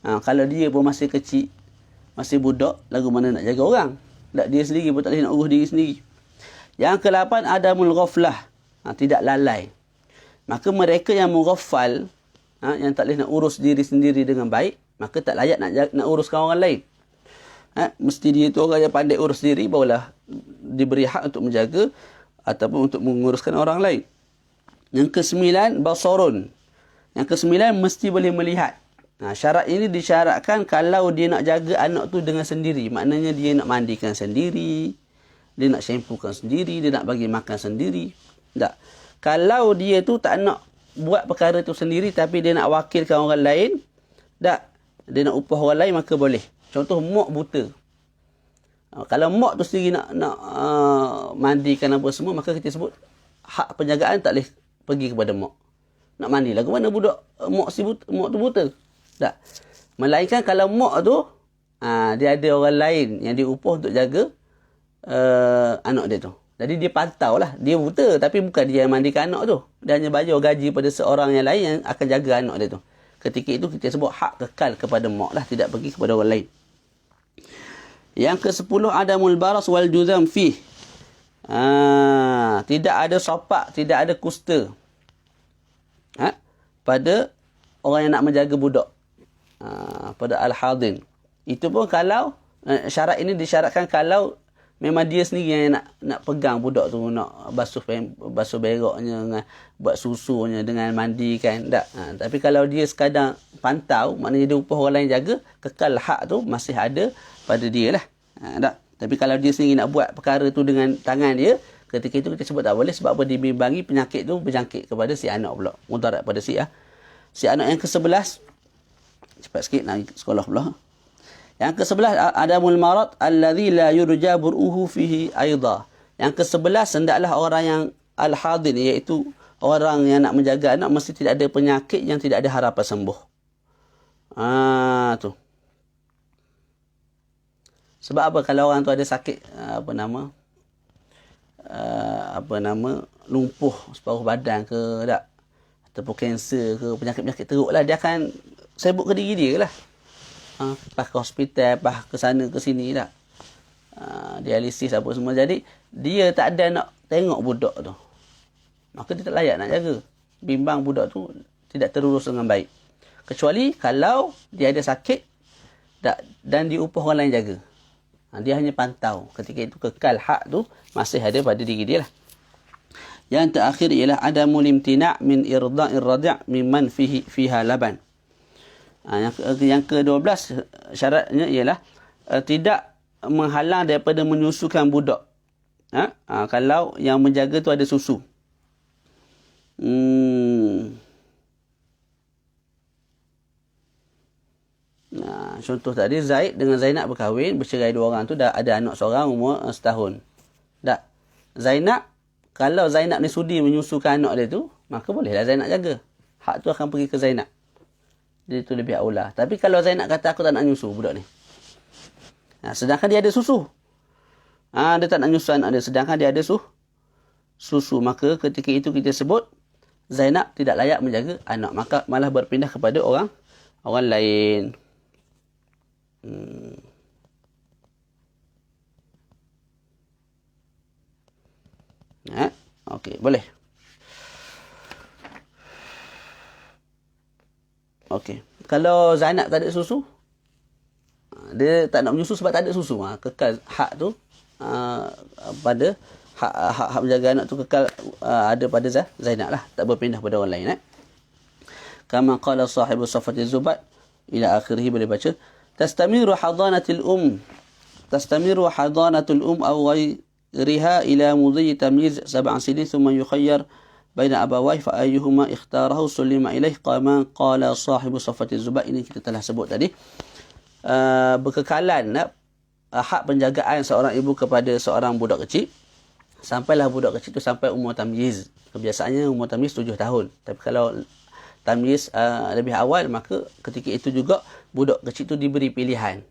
Kalau dia pun masih kecil, masih budak, lagu mana nak jaga orang? Tak, dia sendiri pun tak boleh nak urus diri sendiri. Yang ke-8, adamul ghaflah. Tidak lalai. Maka mereka yang mughaffal, yang tak boleh nak urus diri sendiri dengan baik, maka tak layak nak uruskan orang lain. Mesti dia tu orang yang pandai urus diri, barulah diberi hak untuk menjaga ataupun untuk menguruskan orang lain. Yang ke-9, basarun. Yang ke-9, mesti boleh melihat. Syarat ini disyaratkan kalau dia nak jaga anak tu dengan sendiri. Maknanya dia nak mandikan sendiri, dia nak shampookan sendiri, dia nak bagi makan sendiri. Tak. Kalau dia tu tak nak buat perkara tu sendiri tapi dia nak wakilkan orang lain, tak, dia nak upah orang lain, maka boleh. Contoh mak buta. Kalau mak tu sendiri nak mandikan apa semua, maka kita sebut hak penjagaan tak boleh pergi kepada mak. Nak mandi lah ke mana budak mak tu buta. Tak. Melainkan kalau mak tu dia ada orang lain yang dia upah untuk jaga anak dia tu. Jadi dia pantau lah. Dia buta tapi bukan dia yang mandikan anak tu. Dia hanya bayar gaji pada seorang yang lain yang akan jaga anak dia tu. Ketika itu kita sebut hak kekal kepada mak lah. Tidak pergi kepada orang lain. Yang ke-10, adamul baras wal juzam fih. Tidak ada sopak, tidak ada kusta. Pada orang yang nak menjaga budak. Pada al-hadin. Itu pun kalau syarat ini disyaratkan kalau memang dia sendiri yang nak pegang budak tu, nak basuh beraknya, dengan buat susunya, dengan mandikan, tak. Tapi kalau dia sekadar pantau, maknanya dia upah orang lain jaga, kekal hak tu masih ada pada dia lah. Tak. Tapi kalau dia sendiri nak buat perkara tu dengan tangan dia, ketika itu kita sebut tak boleh, sebab apa? Dibimbangi penyakit tu berjangkit kepada si anak pula, mudarat pada si anak yang ke-11. Cepat sikit nak sekolah pula. Yang ke-11, adamul marad alladhi la yurja bur'uhu fihi aidha. Yang ke-11, hendaklah orang yang al-hadin, iaitu orang yang nak menjaga anak, mesti tidak ada penyakit yang tidak ada harapan sembuh. Tu. Sebab apa? Kalau orang tu ada sakit, lumpuh separuh badan ke, tak? Ataupun kanser ke, penyakit-penyakit teruk lah, dia akan sibuk ke diri dia lah. Lepas ke hospital, lepas ke sana ke sini tak. Dialisis apa semua. Jadi, dia tak ada nak tengok budak tu. Maka dia tak layak nak jaga. Bimbang budak tu tidak terurus dengan baik. Kecuali kalau dia ada sakit dan diupah orang lain jaga. Dia hanya pantau. Ketika itu kekal hak tu masih ada pada diri dia lah. Yang terakhir ialah adamul imtina' min irda'ir radi' mimman fiha laban. Yang ke-12 syaratnya ialah tidak menghalang daripada menyusukan budak. Kalau yang menjaga tu ada susu. Contoh tadi, Zaid dengan Zainab berkahwin, bercerai dua orang tu, dah ada anak seorang umur setahun. Tak. Zainab, kalau Zainab ni sudi menyusukan anak dia tu, maka bolehlah Zainab jaga. Hak tu akan pergi ke Zainab. Dia tu lebih aula. Tapi kalau Zainab kata aku tak nak nyusu budak ni. Sedangkan dia ada susu. Dia tak nak nyusu anak dia. Sedangkan dia ada susu. Maka ketika itu kita sebut Zainab tidak layak menjaga anak. Maka malah berpindah kepada orang lain. Okey, boleh. Okey. Kalau Zainab tak ada susu, dia tak nak menyusu sebab tak ada susu. Kekal hak tu pada hak menjaga anak tu kekal ada pada Zainab lah, tak berpindah pada orang lain. Kama qala sahibu Safati Zubat ila akhirih, boleh baca. Tastamiru hadanatul aw ghayriha ila mudhi tamyiz 7 sinin thumma yukhayyar baina abawayh fa ayyuhuma ikhtarahu sulima ilaih kama qala sahibu Safati Zubat. Ini kita telah sebut tadi. Berkekalan hak penjagaan seorang ibu kepada seorang budak kecil sampailah budak kecil tu sampai umur tamyiz. Kebiasaannya umur tamyiz 7 tahun. Tapi kalau tamyiz lebih awal, maka ketika itu juga budak kecil tu diberi pilihan.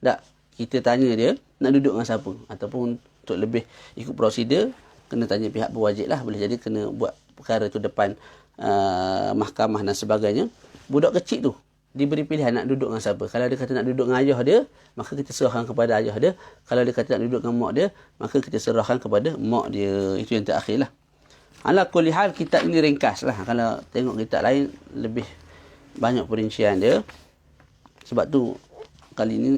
Tak, kita tanya dia nak duduk dengan siapa, ataupun untuk lebih ikut prosedur kena tanya pihak berwajib lah. Boleh jadi kena buat perkara tu depan mahkamah dan sebagainya. Budak kecil tu diberi pilihan nak duduk dengan siapa. Kalau dia kata nak duduk dengan ayah dia, maka kita serahkan kepada ayah dia. Kalau dia kata nak duduk dengan mak dia, maka kita serahkan kepada mak dia. Itu yang terakhir lah. Ala kulli hal, kitab ini ringkas lah. Kalau tengok kitab lain, lebih banyak perincian dia. Sebab tu, kali ini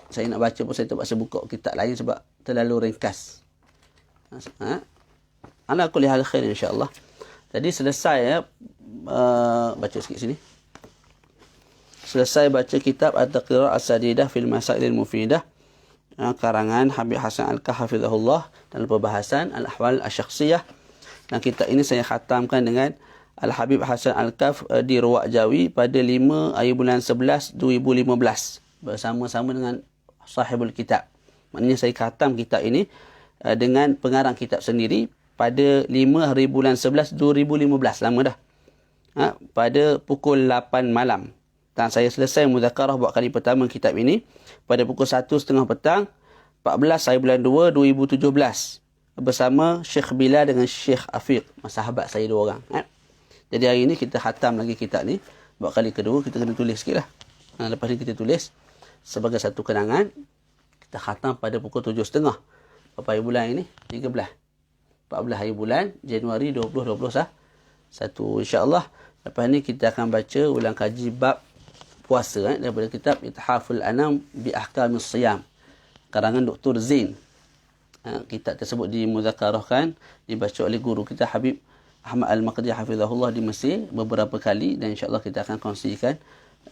saya nak baca pun saya terpaksa buka kitab lain sebab terlalu ringkas. Ala kulli hal khair insyaAllah. Jadi selesai baca sikit sini. Selesai baca kitab At-Taqrirah As-Sadidah fil Masailil Mufidah, karangan Habib Hasan Al-Kaf hafizahullah, dalam perbahasan Al-Ahwal Asy-Syakhsiyah. Dan kitab ini saya khatamkan dengan Al-Habib Hasan Al-Kaf di Ruwak Jawi pada 5 hari bulan 11 2015 bersama-sama dengan sahibul kitab. Maknanya saya khatam kitab ini dengan pengarang kitab sendiri pada 5 hari bulan 11 2015, lama dah. Pada pukul 8 malam. Dan saya selesai mudzakarah buat kali pertama kitab ini pada pukul 1.30 petang 14 hari bulan 2 2017 bersama Syekh Bilal dengan Syekh Afiq, sahabat saya dua orang. Jadi hari ini kita khatam lagi kitab ni buat kali kedua. Kita kena tulis sikit lah. Lepas ni kita tulis sebagai satu kenangan. Kita khatam pada pukul 7.30 berapa hari bulan ini? 13. 14 hari bulan Januari 2021. InsyaAllah lepas ni kita akan baca ulang kaji bab puasa daripada kitab Ithaful Anam bi Ahkamis Siyam karangan Dr. Zain. Kitab tersebut dimuzakarahkan, dibaca oleh guru kita Habib Ahmad Al-Maqdisi hafizahullah di Mesir beberapa kali, dan insyaAllah kita akan kongsikan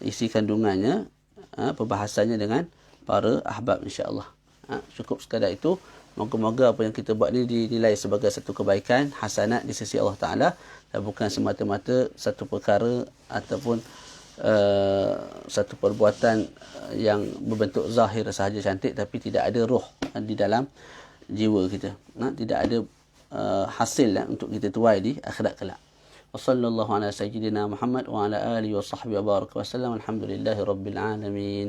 isi kandungannya, perbahasannya dengan para ahbab insyaAllah. Cukup sekadar itu. Moga-moga apa yang kita buat ni dinilai sebagai satu kebaikan, hasanat di sisi Allah Ta'ala, dan bukan semata-mata satu perkara ataupun satu perbuatan yang berbentuk zahir sahaja cantik tapi tidak ada roh di dalam jiwa kita. Tidak ada hasil untuk kita tuai di akhirat kelak. Wassallallahu ala sayyidina Muhammad wa ala alihi wa sahbihi wa baraka wa sallam. Alhamdulillahi rabbil alamin.